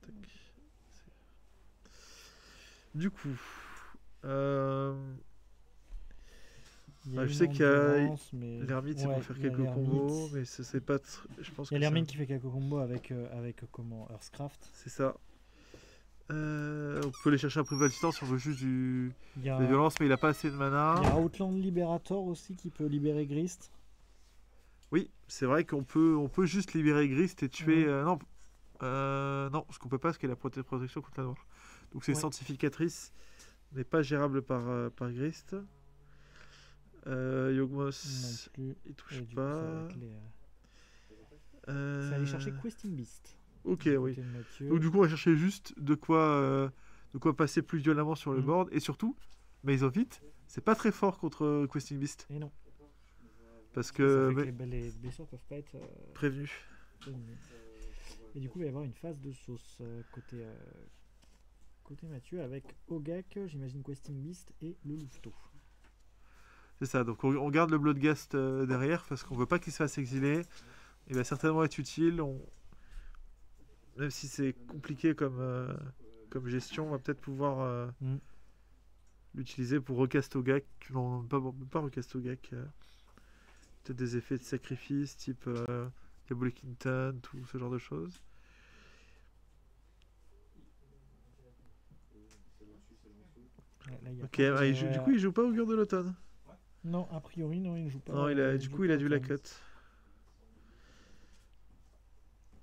Tac. Du coup, Il y a je une sais qu'il y a endurance, mais- l'ermite, c'est Ouais, pour faire il y a quelques l'ermite. combos, mais c'est pas. Je pense Il y a que l'Hermine qui fait quelques combos avec comment Earthcraft. c'est ça. On peut aller chercher un Primal Titan si on veut juste Il y a, des violences, mais il a pas assez de mana. il y a Outland Liberator aussi qui peut libérer Grist. Oui, c'est vrai on peut juste libérer Grist et tuer. Ouais. Non, ce qu'on peut pas, parce qu'il a la protection contre la noire. Donc c'est Ouais. sanctificatrice, n'est pas gérable par Grist. Non Yogmos, plus. il touche Et du coup, pas. ça va être c'est aller chercher Euh, Questing Beast. Ok, du oui. côté de Mathieu. Donc du coup, on va chercher juste de quoi passer plus violemment sur le Mm. board. Et surtout, Maze of It, c'est pas très fort contre Questing Beast. Et non. Parce Ça que fait que les blessures peuvent pas être prévenu. prévenues. Et du coup, il va y avoir une phase de sauce côté Mathieu avec Ogak, j'imagine Questing Beast et le Louveteau. C'est ça, donc on garde le Bloodghast derrière parce qu'on veut pas qu'il se fasse exiler. Il va certainement être utile. Même si c'est compliqué comme gestion, on va peut-être pouvoir l'utiliser pour recast Ogak. Non, pas recast Ogak. Peut-être des effets de sacrifice type Diabolic Intent ou ce genre de choses. Ouais, là, il y a Ok, pas de- du coup il joue pas Augure de l'automne. Non, a priori, non, il ne joue pas. Non, du coup il a dû la cut.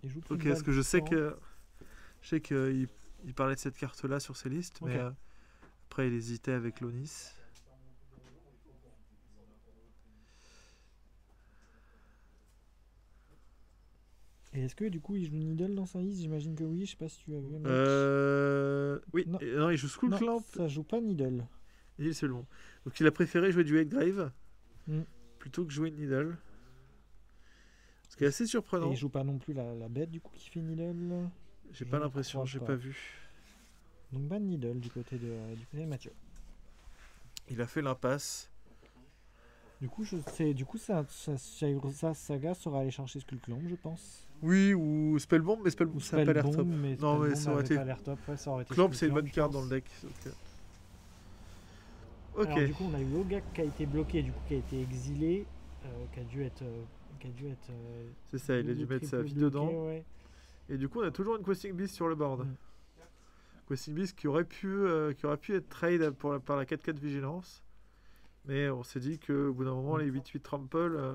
Il joue plus Ok, de parce que je sais Valkyrie. qu'il parlait de cette carte-là sur ses listes, mais Ok. après il hésitait avec Lonis. Et est-ce que du coup il joue Needle dans sa liste? J'imagine que oui, je sais pas si tu as vu. Oui, Non. non, il joue Skull Non, Clamp. ça joue pas Needle. Et c'est long. Donc il a préféré jouer du Headgrave Mm. plutôt que jouer Needle. Ce qui est assez Et surprenant. il joue pas non plus la bête du coup qui fait Needle. J'ai je pas ne l'impression, crois j'ai pas. pas vu. Donc pas de Needle du côté de Mathieu. Il a fait l'impasse. Du coup, sa saga sera aller chercher Skullclamp, je pense. Oui, ou Spellbomb, mais Spellbomb Ou ça n'a pas l'air top. Spellbomb, mais Non, mais Spellbomb ça aurait n'avait été. pas l'air top. Ouais, ça aurait été Clamp, c'est une Skullclamp, bonne je carte pense. dans le deck. Ok. Alors, du coup, on a eu Ogak qui a été bloqué, du coup, qui a été exilé, qui a dû être. C'est ça, il a dû double, mettre sa triple vie bloqué, dedans. ouais. Et du coup, on a toujours une Questing Beast sur le board. Mm. Questing Beast qui aurait pu être trade par la 4-4 Vigilance. Mais on s'est dit qu'au bout d'un moment, les 8-8 Trample,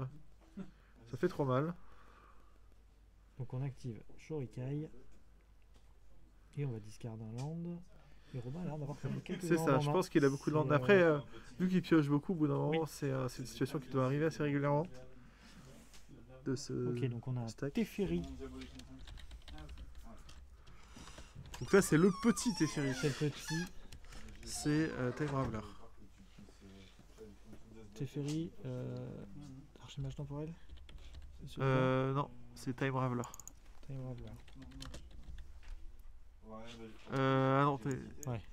ça fait trop mal. Donc, on active Shorikai. Et on va discard un land. Et Robin a l'air d'avoir fait quelques C'est lands ça, en je main. pense qu'il a beaucoup de land. C'est, Après, vu qu'il pioche beaucoup, au bout d'un moment, Oui. c'est une situation qui doit arriver assez régulièrement. De ce Ok, donc on a stack. Teferi. Donc là, c'est le petit Teferi. C'est le petit. C'est Time Raveler. Teferi. Archimage temporel. C'est celui-là Non, c'est Time Raveler. Time Raveler. Ah non, Ouais.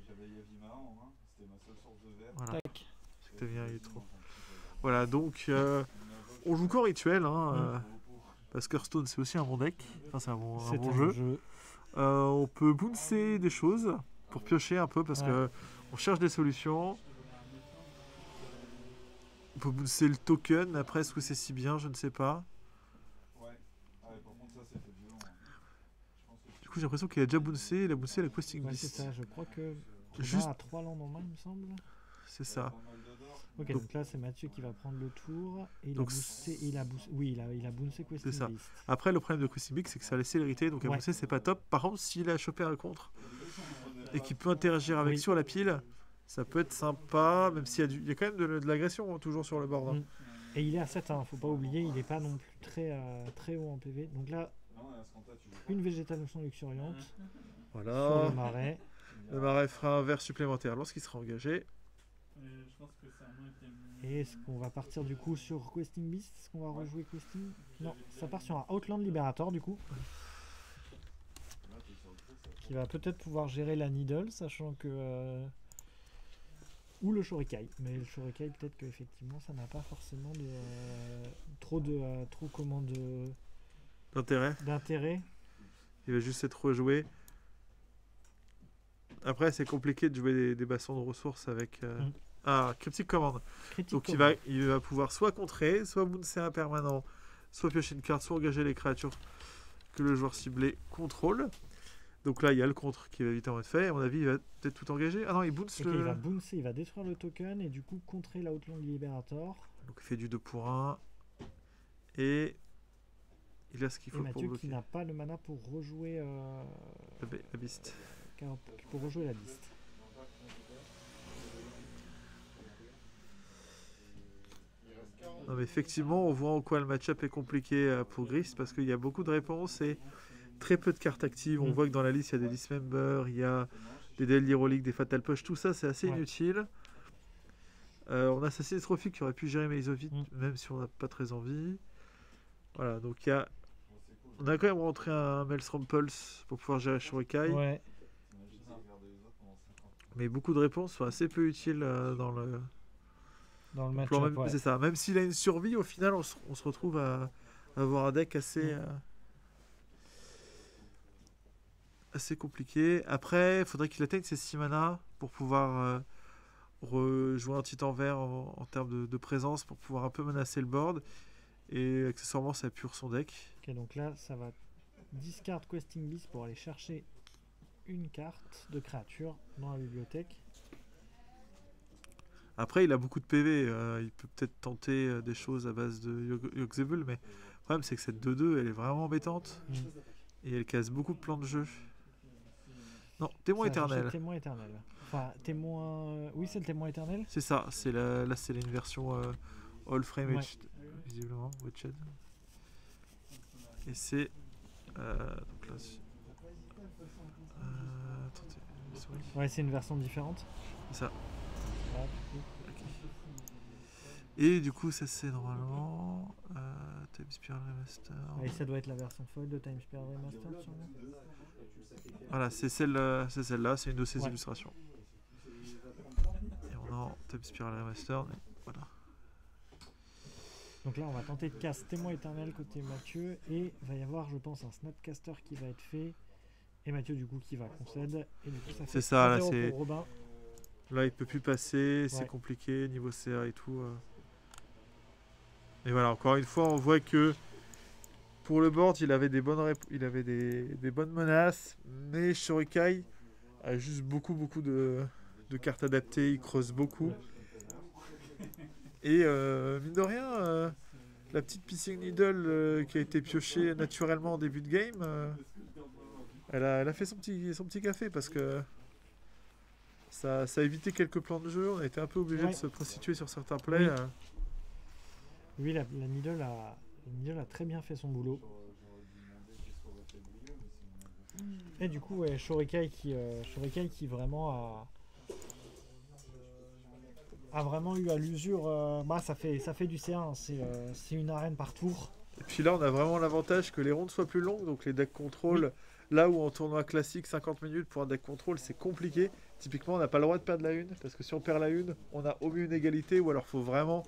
J'avais Yavima en main, c'était ma seule source de verre. voilà, Tac. c'est que t'as bien eu trop. Voilà, donc on joue qu'en rituel, hein, parce que Hearthstone c'est aussi un bon deck, enfin c'est un bon C'est un jeu. On peut bouncer des choses pour piocher un peu parce Ouais. que on cherche des solutions. On peut bouncer le token, après est-ce que c'est si bien, je ne sais pas. Ouais, par contre, ça c'était violent. Je pense que Du coup j'ai l'impression qu'il a déjà bouncé, il a bouncé la Questing Ouais, c'est Beast. ça, je crois que. Juste- Robin a 3 landes en main, il me semble. C'est ça. pas mal d'odeur. Ok, Donc- donc là c'est Mathieu qui va prendre le tour. Et Donc, il a bouncé Questing ça. Beast. Après le problème de Questing Beast c'est que ça a laissé l'hérité, donc à Ouais. bouncer c'est pas top. Par contre s'il a chopé un contre et qu'il peut interagir avec Oui. sur la pile, ça peut être sympa, même s'il y a, il y a quand même de l'agression hein, toujours sur le board. hein. Mm. Et il est à 7, hein, faut pas oublier, il est pas non plus très haut en PV. Donc là, Non, et à ce compte-là, tu joues pas. une végétalisation luxuriante sur Voilà. le marais. Le marais fera un verre supplémentaire lorsqu'il sera engagé. Je pense que c'est un nom qui aime. Et est-ce qu'on va partir du coup sur Questing Beast? Est-ce qu'on va rejouer Questing? Non, ça part sur un Outland Liberator du coup. Qui va peut-être pouvoir gérer la Needle, sachant que... ou le Shurikai. Mais le Shurikai, peut-être qu'effectivement, ça n'a pas forcément de... trop comment de... D'intérêt. Il va juste être rejoué. Après, c'est compliqué de jouer des bassons de ressources avec... Ah, Cryptic Command. Donc il va pouvoir soit contrer, soit bouncer un permanent, soit piocher une carte, soit engager les créatures que le joueur ciblé contrôle. Donc là, il y a le contre qui va vite en être fait. À mon avis, il va peut-être tout engager. Ah non, il bounce il va bouncer, il va détruire le token et du coup contrer l'Outland Liberator. Donc il fait du 2 pour 1. Et il a ce qu'il faut pour Mathieu bloquer. qui n'a pas le mana pour rejouer... la Beast. Pour rejouer la Beast. Non, mais effectivement, on voit en quoi le match-up est compliqué pour Gris parce qu'il y a beaucoup de réponses et très peu de cartes actives. On voit que dans la liste, il y a des Dismember, il y a des Deadly Relic, des Fatal Push, tout ça, c'est assez inutile. On a Assassin's Trophy qui aurait pu gérer Maze of It, même si on n'a pas très envie. Voilà, donc on a quand même rentré un Maelstrom Pulse pour pouvoir gérer Shurikai. Ouais. Mais beaucoup de réponses sont assez peu utiles dans le match-up. C'est ça. Même s'il a une survie, au final, on se retrouve à avoir un deck assez compliqué. Après, il faudrait qu'il atteigne ses 6 mana pour pouvoir rejouer un Titan vert en termes de présence, pour pouvoir un peu menacer le board. Et accessoirement, ça pure son deck. Ok, donc là, ça va discard Questing Beast pour aller chercher une carte de créature dans la bibliothèque. Après, il a beaucoup de PV. Il peut peut-être tenter des choses à base de Yogg-Saibul, mais le problème, c'est que cette 2-2, elle est vraiment embêtante. Et elle casse beaucoup de plans de jeu. Non, témoin éternel. Témoin éternel. Enfin, témoin... Oui, c'est le témoin éternel. C'est ça. Là, c'est une version all frame, visiblement, Witched. Et c'est... donc là, ouais, c'est une version différente. C'est ça. Et du coup, ça c'est normalement Time Spiral Remaster. Et ça doit être la version foil de Time Spiral Remaster, sûrement. Voilà, c'est celle-là, c'est une de ses illustrations. Et on a Time Spiral Remaster, voilà. Donc là, on va tenter de casse témoin éternel côté Mathieu et il va y avoir, je pense, un Snapcaster qui va être fait et Mathieu du coup qui va concéder. Et du coup, ça fait c'est ça, là, c'est Robin. Là, il peut plus passer, c'est compliqué niveau CA et tout. Et voilà, encore une fois, on voit que pour le board, il avait des bonnes menaces, mais Shurikai a juste beaucoup de cartes adaptées, il creuse beaucoup. Et mine de rien, la petite Pissing Needle qui a été piochée naturellement en début de game, elle a fait son petit café parce que ça a évité quelques plans de jeu. On a été un peu obligé de se prostituer sur certains plays. Oui, la Needle a très bien fait son boulot. Et du coup, Shurikai qui vraiment a vraiment eu à l'usure. Ça fait du C1, c'est une arène par tour. Et puis là, on a vraiment l'avantage que les rondes soient plus longues, donc les decks contrôle, là où en tournoi classique, 50 minutes pour un deck contrôle, c'est compliqué. Typiquement, on n'a pas le droit de perdre la une, parce que si on perd la une, on a au mieux une égalité, ou alors il faut vraiment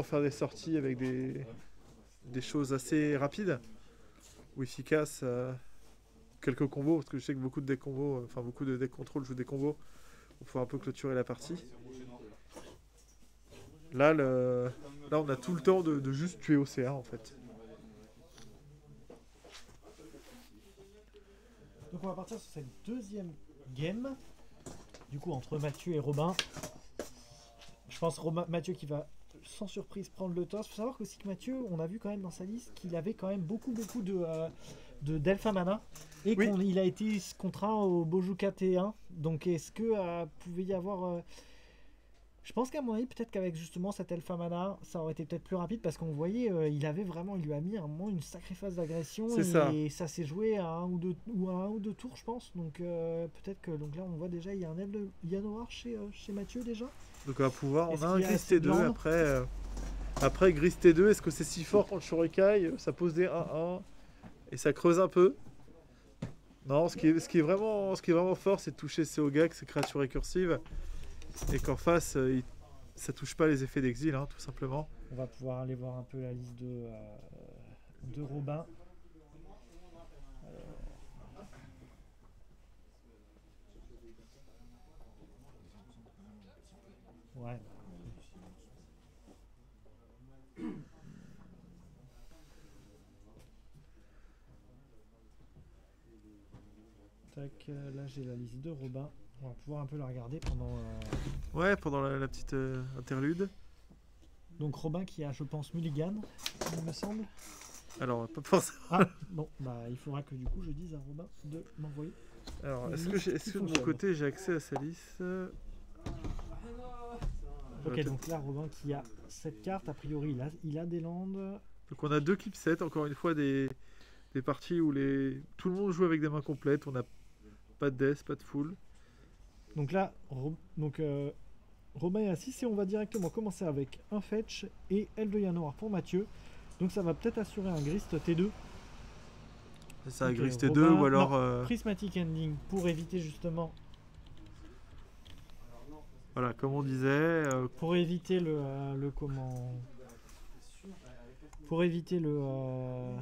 faire des sorties avec des choses assez rapides ou efficaces. Quelques combos, parce que je sais que beaucoup de decks combos, beaucoup de decks contrôle jouent des combos pour pouvoir un peu clôturer la partie. Là, on a tout le temps de juste tuer OCA en fait. Donc on va partir sur cette deuxième game, du coup entre Mathieu et Robin. Je pense Mathieu qui va sans surprise prendre le toss. Il faut savoir qu'aussi que Mathieu, on a vu quand même dans sa liste qu'il avait quand même beaucoup de d'Alpha Mana et qu'il a été contraint au Bojuka T1. Donc est-ce que pouvait y avoir... Je pense qu'à mon avis, peut-être qu'avec justement cet Elfa Mana, ça aurait été peut-être plus rapide parce qu'on voyait, il lui a mis à un moment une sacrée phase d'agression C'est et ça s'est joué à un ou deux tours, je pense. Donc peut-être que donc là, on voit déjà, il y a un elfe de Llanowar chez Mathieu déjà. Donc on va pouvoir, on Est-ce a un qu'il y a Gris assez de T2 land après Gris T2, est-ce que c'est si fort contre Shurikai? Ça pose des 1-1 et ça creuse un peu. Non, ce qui est vraiment fort, c'est de toucher ces Ogak, ces créatures récursives, et qu'en face, ça touche pas les effets d'exil, hein, tout simplement. On va pouvoir aller voir un peu la liste de Robin. Ouais. Tac, là j'ai la liste de Robin. On va pouvoir un peu la regarder pendant. Ouais, pendant la petite interlude. Donc Robin qui a, je pense, Mulligan, il me semble. Alors, pas forcément. Ah, bon, bah il faudra que du coup je dise à Robin de m'envoyer. Alors, Une est-ce liste que qui de mon fonctionne. côté j'ai accès à sa liste? Ok, donc là Robin qui a cette carte, a priori il a des landes. Donc on a 2 clip sets, encore une fois des parties où tout le monde joue avec des mains complètes, on n'a pas de death, pas de full. Donc là, Robin est à 6 et on va directement commencer avec un fetch et Elfe de Llanowar pour Mathieu. Donc ça va peut-être assurer un Grist T2. Ça a Ok, Gris T2 Robin- ou alors... non, Prismatic Ending pour éviter justement voilà, comme on disait, pour éviter le comment pour éviter le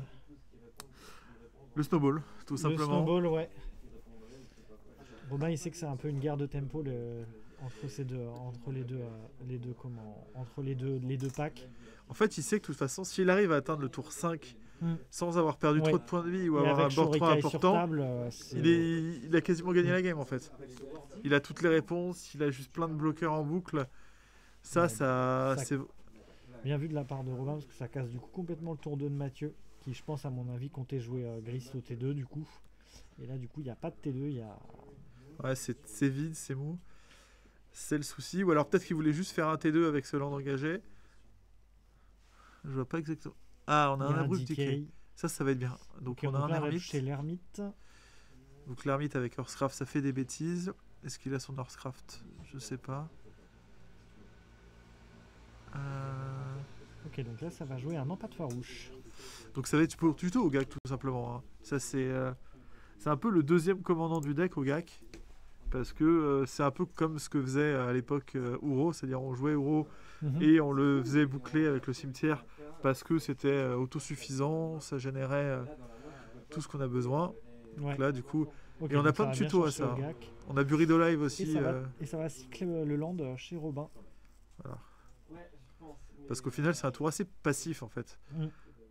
snowball, tout le simplement. snowball, ouais. Robin il sait que c'est un peu une guerre de tempo entre les deux packs. En fait, il sait que de toute façon, s'il arrive à atteindre le tour 5 Mm. sans avoir perdu Ouais. trop de points de vie ou Et avoir un avec board 3 Shurikai sur important, table, il a quasiment gagné la game en fait. Il a toutes les réponses, il a juste plein de bloqueurs en boucle. Ça, Ouais, ça, ça- c'est... bien vu de la part de Robin parce que ça casse du coup complètement le tour 2 de Mathieu qui je pense à mon avis comptait jouer Gris au T2 du coup. Et là du coup il n'y a pas de T2, il y a... Ouais, c'est vide, c'est mou. C'est le souci. Ou alors peut-être qu'il voulait juste faire un T2 avec ce land engagé. Je vois pas exactement. Ah, on a il y un a abrupt DK. decay. Ça va être bien. Donc Ok, on a donc un là, on va ermite. toucher l'ermite. Donc l'ermite avec Earthcraft, ça fait des bêtises. Est-ce qu'il a son Earthcraft? Je sais pas. Ok, donc là ça va jouer un empate farouche. Donc ça va être pour tuto Ogak tout simplement, hein. Ça c'est un peu le deuxième commandant du deck Ogak. Parce que c'est un peu comme ce que faisait à l'époque Uro, c'est-à-dire on jouait Uro Mhm. et on le faisait boucler avec le cimetière parce que c'était autosuffisant, ça générait tout ce qu'on a besoin. Ouais. Donc là du coup, Ok, et on a donc plein de va bien tutos à chercher ça. Ogak. On a Burido Live aussi. Et ça va cycler le land chez Robin. Parce qu'au final c'est un tour assez passif en fait. Mm.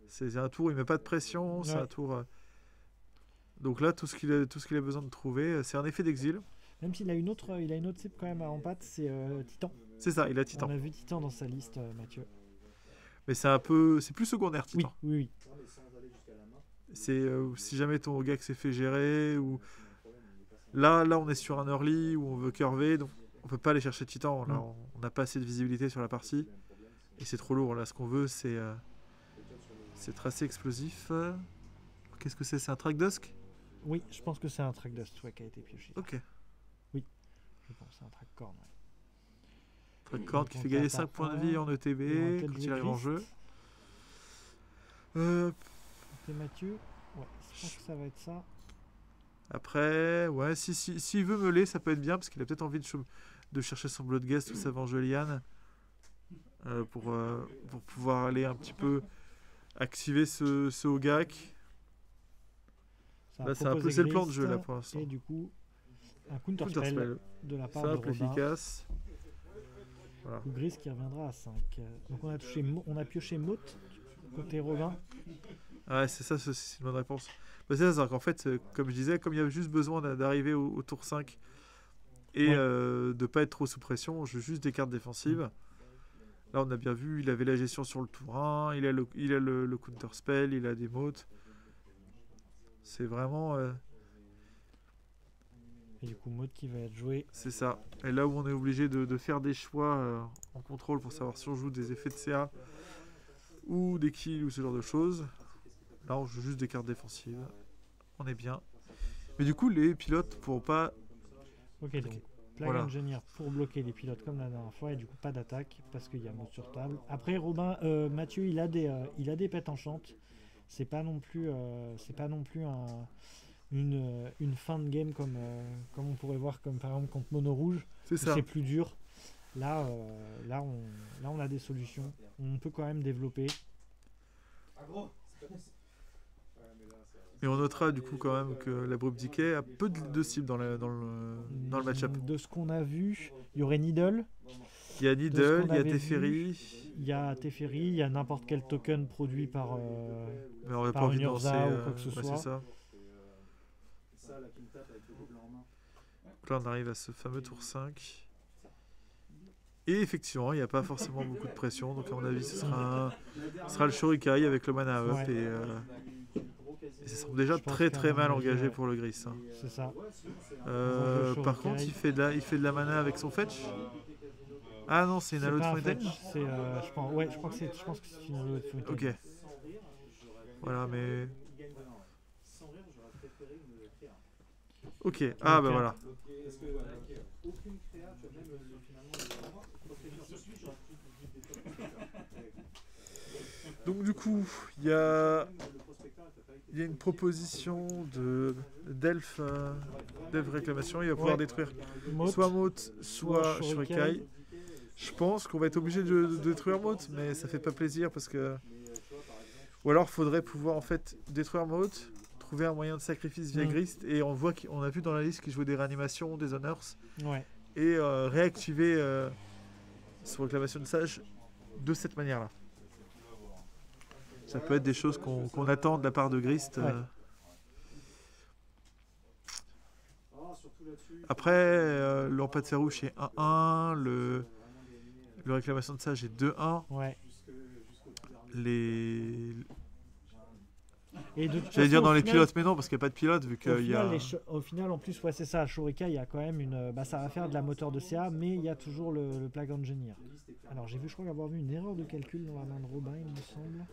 C'est un tour où il met pas de pression, c'est Ouais. un tour... Donc là tout ce qu'il a besoin de trouver, c'est un effet d'exil. Même s'il a une autre cible quand même en patte, c'est Titan. C'est ça, il a Titan. On a vu Titan dans sa liste, Mathieu. Mais c'est plus secondaire Oui, Titan. oui, oui. C'est si jamais ton Ogak s'est fait gérer ou là on est sur un early où on veut curver, donc on peut pas aller chercher Titan. Là, on n'a pas assez de visibilité sur la partie et c'est trop lourd. Là, ce qu'on veut, c'est tracé explosif. Qu'est-ce que c'est? C'est un Track Dusk? Oui, je pense que c'est un track dust qui a été pioché. Ok. Je pense que c'est un track corn. Ouais. Track Cord Donc, qui on fait gagner tape 5 points de un. vie en Il y aura ETB peut-être quand du il arrive en Grist. jeu. C'est Mathieu. Ouais, je pense que ça va être ça. Après, ouais, s'il veut meuler, ça peut être bien parce qu'il a peut-être envie de chercher son Bloodghast ou sa Vengelian pour pouvoir aller un petit peu activer ce Ogak. Ça va Là, c'est proposer le plan de jeu là Grist pour l'instant. Et du coup, un counter Counter spell spell, de la part de simple, Robin. efficace. Voilà. Gris qui reviendra à 5. Donc on a pioché Motte côté Robin. Ouais, c'est ça, c'est une bonne réponse. Bah, c'est ça, qu'en fait, comme je disais, comme il y avait juste besoin d'arriver au tour 5 et Ouais. de pas être trop sous pression, on joue juste des cartes défensives. Là, on a bien vu, il avait la gestion sur le tour 1, il a le counter spell, il a des motes. C'est vraiment... Et du coup, mode qui va être joué. C'est ça. Et là où on est obligé de faire des choix en contrôle pour savoir si on joue des effets de CA ou des kills ou ce genre de choses. Là, on joue juste des cartes défensives. On est bien. Mais du coup, les pilotes pourront pas... Ok, donc Plague Voilà. Engineer pour bloquer les pilotes comme la dernière fois et du coup pas d'attaque parce qu'il y a mode sur table. Après Mathieu il a des pets enchantes. C'est pas non plus une fin de game comme on pourrait voir comme par exemple contre Mono Rouge. C'est où ça. C'est plus dur. Là on a des solutions. On peut quand même développer. Et on notera du coup quand même que la Brube Decay a peu de cibles dans le match-up. De ce qu'on a vu, il y aurait Needle, Il y a Needle, qu'on il y a avait Teferi, il y a Teferi, il y a n'importe quel token produit par mais on n'a pas par envie une de lancer. Urza ou quoi que ce ouais, soit. c'est ça. Donc là on arrive à ce fameux tour 5. Et effectivement, il n'y a pas forcément beaucoup de pression. Donc à mon avis, ce sera le Shurikai avec le mana up. Ouais. Et ça semble déjà Je pense très qu'à très mon mal avis, engagé ouais. pour le Gris. Hein. C'est ça. Par contre, il fait de la mana avec son fetch. Ah non, c'est une C'est Halo de pas un Fontaine. fetch, c'est je pense que c'est une Halo de Fontaine. Ok. Voilà, mais. Ok, ah bah Ok. voilà. Donc du coup, il y a une proposition d'Elf réclamation. Il va pouvoir Ouais. détruire Mote, soit Mote, soit Shurikai. Shurikai. Je pense qu'on va être obligé de détruire Mote, mais ça fait pas plaisir parce que... Ou alors faudrait pouvoir en fait détruire Mote, trouver un moyen de sacrifice via Grist, et on voit qu'on a vu dans la liste qu'il jouait des réanimations, des honors, Ouais. et réactiver son réclamation de sage de cette manière-là. Ça peut être des choses qu'on attend de la part de Grist. Ouais. Après, l'Empire de Farouche est 1-1, le réclamation de sage est 2-1. Ouais. J'allais Et de toute dire façon, dans au les final- pilotes, mais non, parce qu'il n'y a pas de pilote, vu qu'il y a... Au final, en plus, ouais, c'est ça. Shurikai, il y a quand même une. Ça va faire de la moteur de CA, mais il y a toujours le Plague Engineer. Alors, je crois avoir vu une erreur de calcul dans la main de Robin, il me semble.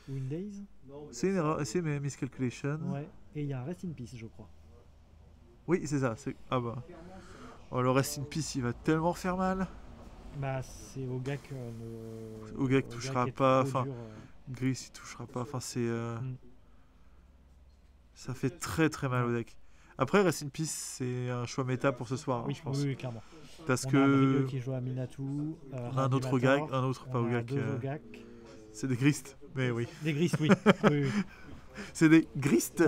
Ou une Days. C'est une erreur, c'est mes miscalculation. Ouais. Et il y a un Rest in Peace, je crois. Oui, c'est ça. Ah bah. Oh, le Rest in Peace, il va tellement faire mal. Bah, c'est au gars que. Au gars qui touchera est pas, trop enfin, dur, Gris, il touchera pas. Enfin, c'est. Mm. Ça fait très très mal au deck. Après, Rest in Peace, c'est un choix méta pour ce soir, hein, Oui, je pense. oui, clairement. Parce On a que. Brigueux qui joue à Minato. On a un autre gag, un autre pas on a Ogak. deux Ogak. C'est des Grist, mais oui. Des Grist, oui. Oui, oui. C'est des Grist.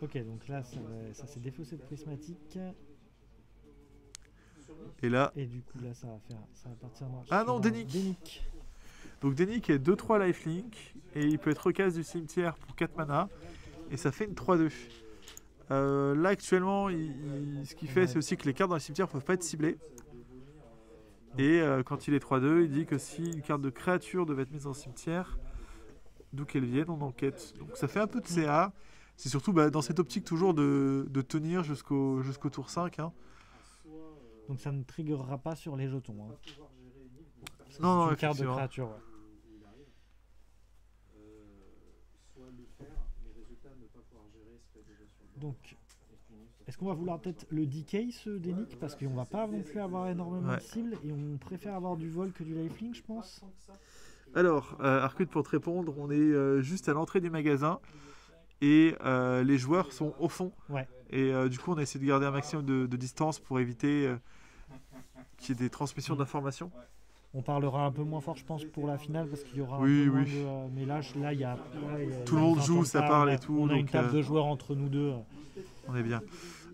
Ok, donc là, ça s'est défaussé de prismatique. Et là, Et du coup, là, ça va partir dans. Ah sur non, un Dénic. Dénic. donc Dénic est 2-3 lifelink et il peut être recast du cimetière pour 4 mana et ça fait une 3-2. Là actuellement, ce qu'il fait, c'est aussi que les cartes dans le cimetière ne peuvent pas être ciblées. Et quand il est 3-2, il dit que si une carte de créature devait être mise dans le cimetière, d'où qu'elle vienne, on enquête. Donc ça fait un peu de CA. C'est surtout dans cette optique toujours de tenir jusqu'au tour 5. Hein. Donc ça ne triggerera pas sur les jetons. Hein. Non, C'est une carte de effectivement. créature. Ouais. Donc, est-ce qu'on va vouloir peut-être le decay ce Dénic parce qu'on va pas non plus avoir énormément Ouais. de cibles et on préfère avoir du vol que du lifelink, je pense. Alors, Arcud, pour te répondre, on est juste à l'entrée du magasin et les joueurs sont au fond. Ouais. Et du coup, on essaie de garder un maximum de distance pour éviter qu'il y ait des transmissions d'informations. On parlera un peu moins fort, je pense, pour la finale parce qu'il y aura Oui, un peu moins oui. de. Mais là, il y a. Tout le monde joue, ça parle et tout, On a une donc, table de joueurs entre nous deux. On est bien.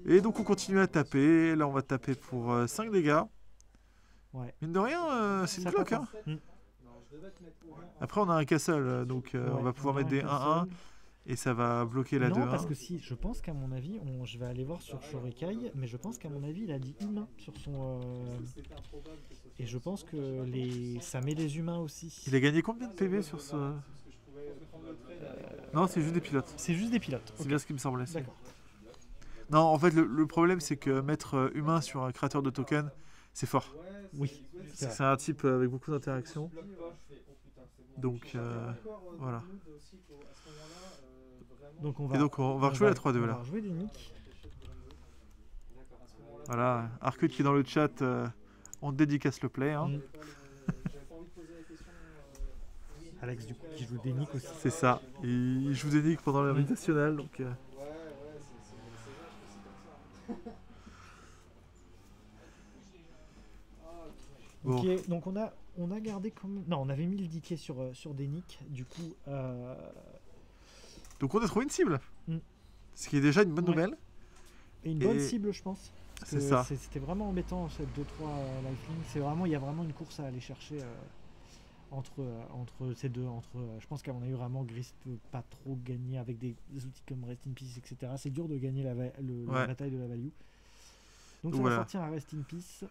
Et donc, on continue à taper. Là, on va taper pour 5 dégâts. Ouais. Mine de rien, c'est une Ça cloque. tape, Hein. hein. Après, on a un castle, donc on Ouais, va pouvoir on a mettre des un 1-1 castle. et ça va bloquer la Non, 2-1. parce que si, je pense qu'à mon avis, je vais aller voir sur Shurikai, mais je pense qu'à mon avis, il a dit humain sur son. Et je pense que ça met les humains aussi. Il a gagné combien de PV sur ce... Non, c'est juste des pilotes. C'est juste des pilotes. C'est Ok. bien ce qui me semblait. D'accord. Non, en fait, le problème, c'est que mettre humain sur un créateur de token, c'est fort. Oui. C'est vrai. C'est un type avec beaucoup d'interactions. Donc, voilà. Donc on Et donc, on va rejouer la 3-2 on là. va rejouer des nicks. Voilà, Arcute qui est dans le chat, on te dédicace le play. Hein. Mm. Alex du coup qui joue des nicks aussi. C'est ça. Il joue des nicks pendant l'invitationnel. Donc, bon. Ok, donc on a gardé comme. Non, on avait mis le DK sur des nicks. Du coup, Donc, on a trouvé une cible. Mm. Ce qui est déjà une bonne Ouais. nouvelle. et une bonne Et- cible, je pense. Parce C'est que ça. C'était vraiment embêtant cette 2-3 lifelink. Il y a vraiment une course à aller chercher entre ces deux. Je pense qu'à mon avis, vraiment, Gris peut pas trop gagner avec des outils comme Rest in Peace, etc. C'est dur de gagner la Ouais. bataille de la value. Donc ça Voilà. va sortir un Rest in Peace.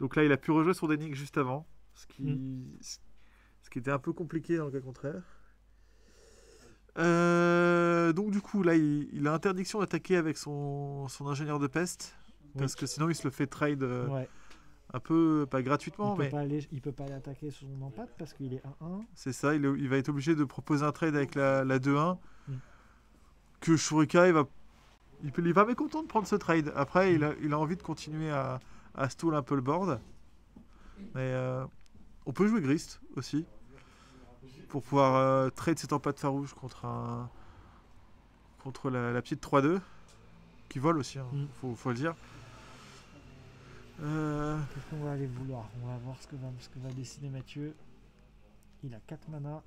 Donc là, il a pu rejouer sur des nicks juste avant. Ce qui était un peu compliqué dans le cas contraire. Donc du coup, là, il a interdiction d'attaquer avec son ingénieur de peste. Oui. Parce que sinon, il se le fait trade Ouais. un peu, pas gratuitement, mais Il peut pas aller attaquer son empate parce qu'il est 1-1. c'est ça. Il va être obligé de proposer un trade avec la 2-1. Mm. Que Shurika, il est pas mécontent de prendre ce trade. Après, il a envie de continuer à stall un peu le board. Mais on peut jouer Grist aussi. Pour pouvoir trade cet empate farouche contre la petite 3-2. Qui vole aussi, hein, Mm. faut le dire. Qu'est-ce qu'on va aller vouloir? On va voir ce que va décider Mathieu. Il a 4 mana.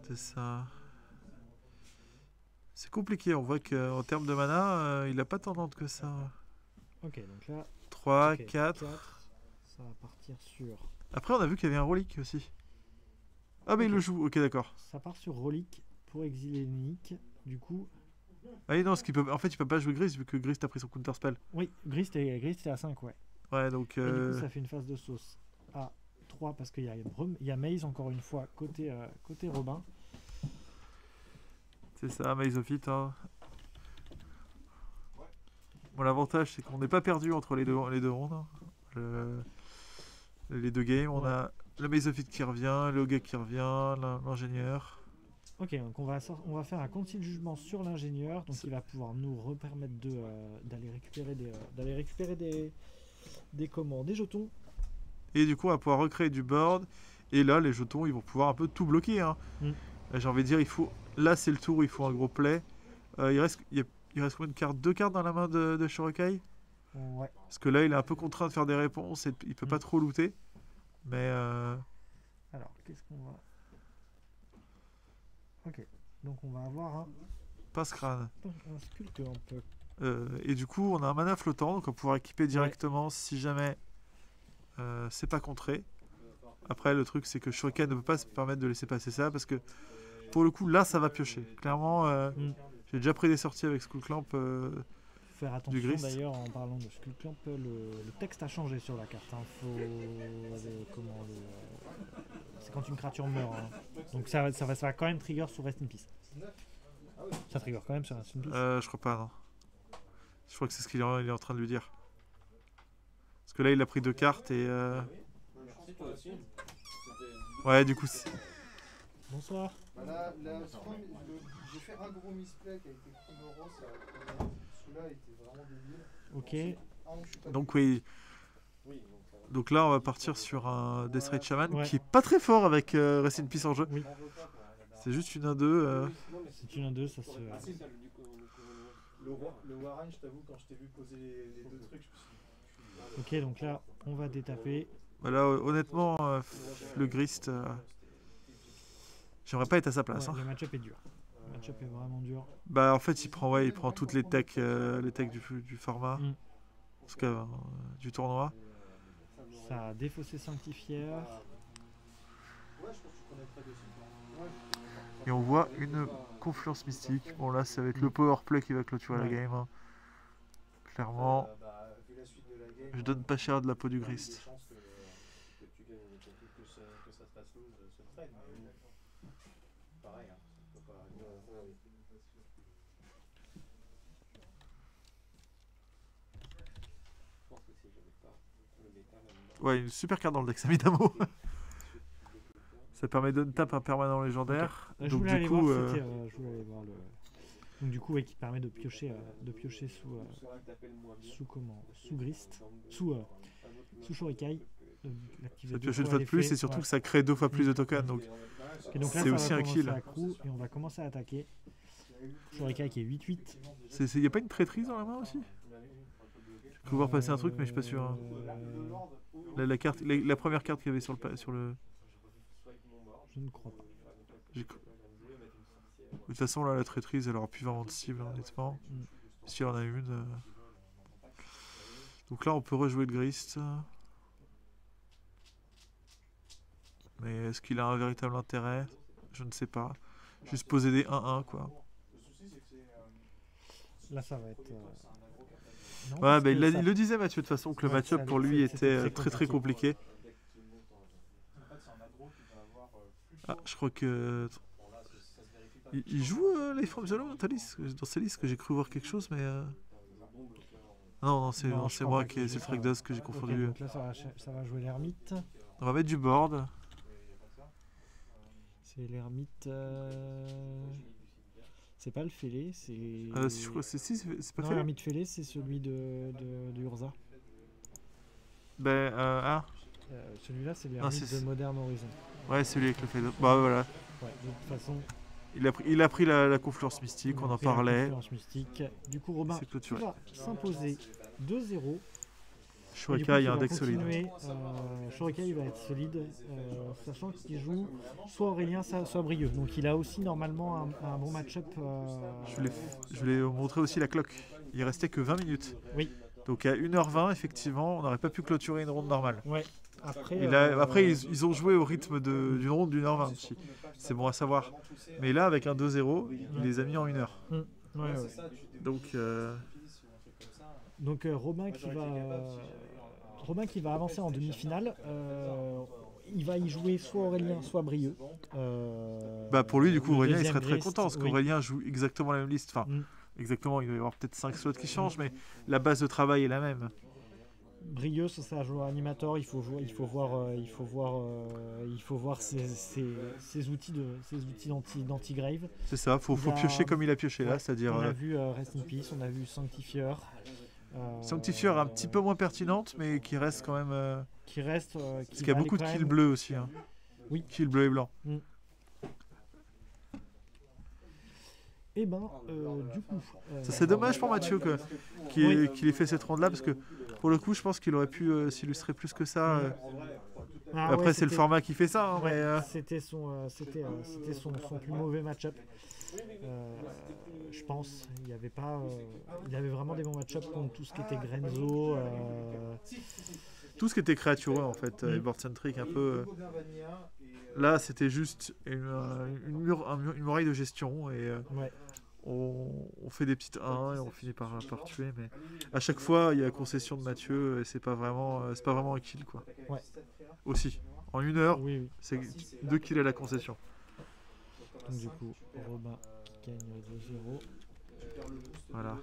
C'est ça. C'est compliqué, on voit qu'en termes de mana, il a pas tant d'ente que ça. Ok, donc là, 3, ok, 4. ça va partir sur. Après, on a vu qu'il y avait un relique aussi. Ah, mais il Ok. le joue, ok, d'accord. Ça part sur Relic pour exiler les Nick. Du coup, Ah, oui, non, en fait, il peut pas jouer Gris vu que Gris a pris son counter spell. oui, Grist est à 5, ouais. Ouais, donc. Et du coup, ça fait une phase de sauce à 3 parce qu'il y a Maze encore une fois côté Robin. C'est ça, Maizophyte. Hein. Bon, l'avantage, c'est qu'on n'est pas perdu entre les deux rondes. Hein. Les deux games. On Ouais. a le Maizophyte qui revient, le Hoga qui revient, l'ingénieur. Ok, donc on va faire un concile jugement sur l'ingénieur, donc il va pouvoir nous permettre d'aller récupérer des jetons. Et du coup, on va pouvoir recréer du board. Et là, les jetons, ils vont pouvoir un peu tout bloquer. Hein. Mm. J'ai envie de dire, là, c'est le tour où il faut un gros play. Il reste combien de cartes? 2 cartes dans la main de Shorokai? Ouais. Parce que là, il est un peu contraint de faire des réponses et il peut pas Mm. trop looter. Mais Alors, qu'est-ce qu'on va... Ok, donc on va avoir passe-crâne. un sculpte un peu. Et du coup, on a un mana flottant, donc on pourra équiper directement si jamais c'est pas contré. Après, le truc, c'est que Shuriken ne peut pas se permettre de laisser passer ça parce que pour le coup, là, ça va piocher. Clairement, j'ai déjà pris des sorties avec Skullclamp. Faire attention Grist. d'ailleurs en parlant de Skullclamp, le texte a changé sur la carte. C'est quand une créature meurt. Hein. Donc ça va quand même trigger sur Rest in Peace. Ça trigger quand même sur Rest in Peace. Je crois pas, non. Je crois que c'est ce qu'il est en train de lui dire. Parce que là, il a pris 2 cartes et. Ouais, du coup, Bonsoir. J'ai fait un gros misplay qui a été Kimoro, celui-là était vraiment débile. Ok. donc oui. Donc là, on va partir sur un Death Ray Shaman Ouais. qui est pas très fort avec Rest in Peace en jeu. Oui. C'est juste une 1-2. C'est une 1-2, ça se. Le Warren, je t'avoue, quand je t'ai vu poser les deux trucs, je me suis dit. Ok, donc là, on va détaper. Voilà, honnêtement, le Grist, j'aimerais pas être à sa place. Ouais, Hein. le match-up est dur. Le match-up est vraiment dur. Bah, en fait, il prend toutes les techs du format, Mm. en tout cas du tournoi. Ça a défaussé Sanctifier. Et on voit une confluence mystique. Bon, là, ça va être le power play qui va clôturer la game. Hein. Clairement. Vu la suite de la game, Je donne pas cher de la peau du Grist. Des chances que tu gagnes, que ça se fasse lose, se trade, mais pareil, hein, ça peut pas arriver. Je pense que si j'avais pas le méta là-dedans. Ouais, une super carte dans le deck, ça évidemment. Ça permet de tap un permanent légendaire. Je Donc voulais du aller coup, voir, je voulais aller voir le. Donc du coup, ouais, qui permet de piocher sous comment, sous Grist, sous Shorikai. ça pioche une fois de plus et surtout que ça crée 2 fois plus de tokens. Donc Et donc là, c'est ça aussi va un commencer kill. à crew et on va commencer à attaquer. Shorikai qui est 8-8. il n'y a pas une traîtrise dans la main aussi? Je peux voir passer un truc, mais je suis pas sûr. Hein. La carte, la première carte qu'il y avait sur le. Je ne crois pas. De toute façon, là, la traîtrise, elle aura plus vraiment de cible, hein, honnêtement. Si elle en a une. Donc là, on peut rejouer le Grist. Mais est-ce qu'il a un véritable intérêt? Je ne sais pas. Juste poser des 1-1, quoi. Là, ça va être. Non, Ouais, parce bah, que il ça- le disait, Mathieu, de toute façon, que le Ouais, match-up ça pour allait- lui c'était était très très compliqué. compliqué. Ah, je crois que. Il joue les From the Low dans ta liste, dans sa liste, que j'ai cru voir quelque chose, mais. Non, c'est Non, je crois moi pas qui qu'il c'est joue ça. Fragdos que j'ai Ok, confondu. donc là, ça va jouer l'ermite. On va mettre du board. C'est l'ermite. C'est pas le fêlé, c'est. Je crois que c'est pas Non, fait. l'ermite fêlé, c'est celui de Urza. Ben, Celui-là, c'est Ah, l'ermite c'est- de Modern Horizon. ouais, celui avec le fait. Bah voilà. Ouais, de toute façon, Il a pris la confluence mystique, on en fait la parlait. confluence mystique. Du coup, Robin C'est qui clôturé. va s'imposer 2-0. Shurikai, il y a un deck solide. Shurikai va être solide, sachant qu'il joue soit Aurélien, soit Brieux. Donc il a aussi normalement un bon match-up. Je voulais vous montrer aussi la cloque. Il restait que 20 minutes. Oui. Donc à 1h20, effectivement, on n'aurait pas pu clôturer une ronde normale. Ouais. Après, Et là, après ils ont joué au rythme d'une ronde d'1h20 aussi. C'est bon à savoir. Mais là, avec un 2-0, il les a mis en 1h. ouais, ouais. Donc, Donc Robin qui va avancer en demi-finale. Il va y jouer soit Aurélien, soit Brieux. bah pour lui, du coup, Le Aurélien, il deuxième serait très Grist, content parce oui. qu'Aurélien joue exactement la même liste. Enfin, exactement, il doit y avoir peut-être 5 slots qui changent, mais la base de travail est la même. Brieux, c'est un joueur animateur. Il faut voir ses outils d'anti-grave. C'est ça, faut Il a- piocher comme il a pioché là, Ouais, c'est-à-dire on a vu Rest in Peace, on a vu Sanctifier. Sanctifier un petit peu moins pertinente, mais qui reste quand même. Qui reste. Parce qu'il y a beaucoup de kills bleus aussi. Hein. Oui. Kills bleus et blancs. Et ben, du coup. Ça, c'est dommage pour Mathieu qu'il ait fait cette ronde là, parce que pour le coup, je pense qu'il aurait pu s'illustrer plus que ça. Ah Après, ouais, c'est le c'était- format qui fait ça. Hein, ouais, mais, c'était son plus mauvais match-up. Je pense. Il avait vraiment des bons match-up contre tout ce qui était Grenzo. tout ce qui était créatureux en fait, et board centric un peu. Là, c'était juste une muraille de gestion et Ouais. on fait des petites 1 et on finit par tuer. Mais à chaque fois, il y a la concession de Mathieu et c'est pas vraiment un kill quoi. Ouais. Aussi, en 1 heure, Oui. c'est 2 kills à la concession. Donc du coup, Robin qui gagne 2-0. Voilà.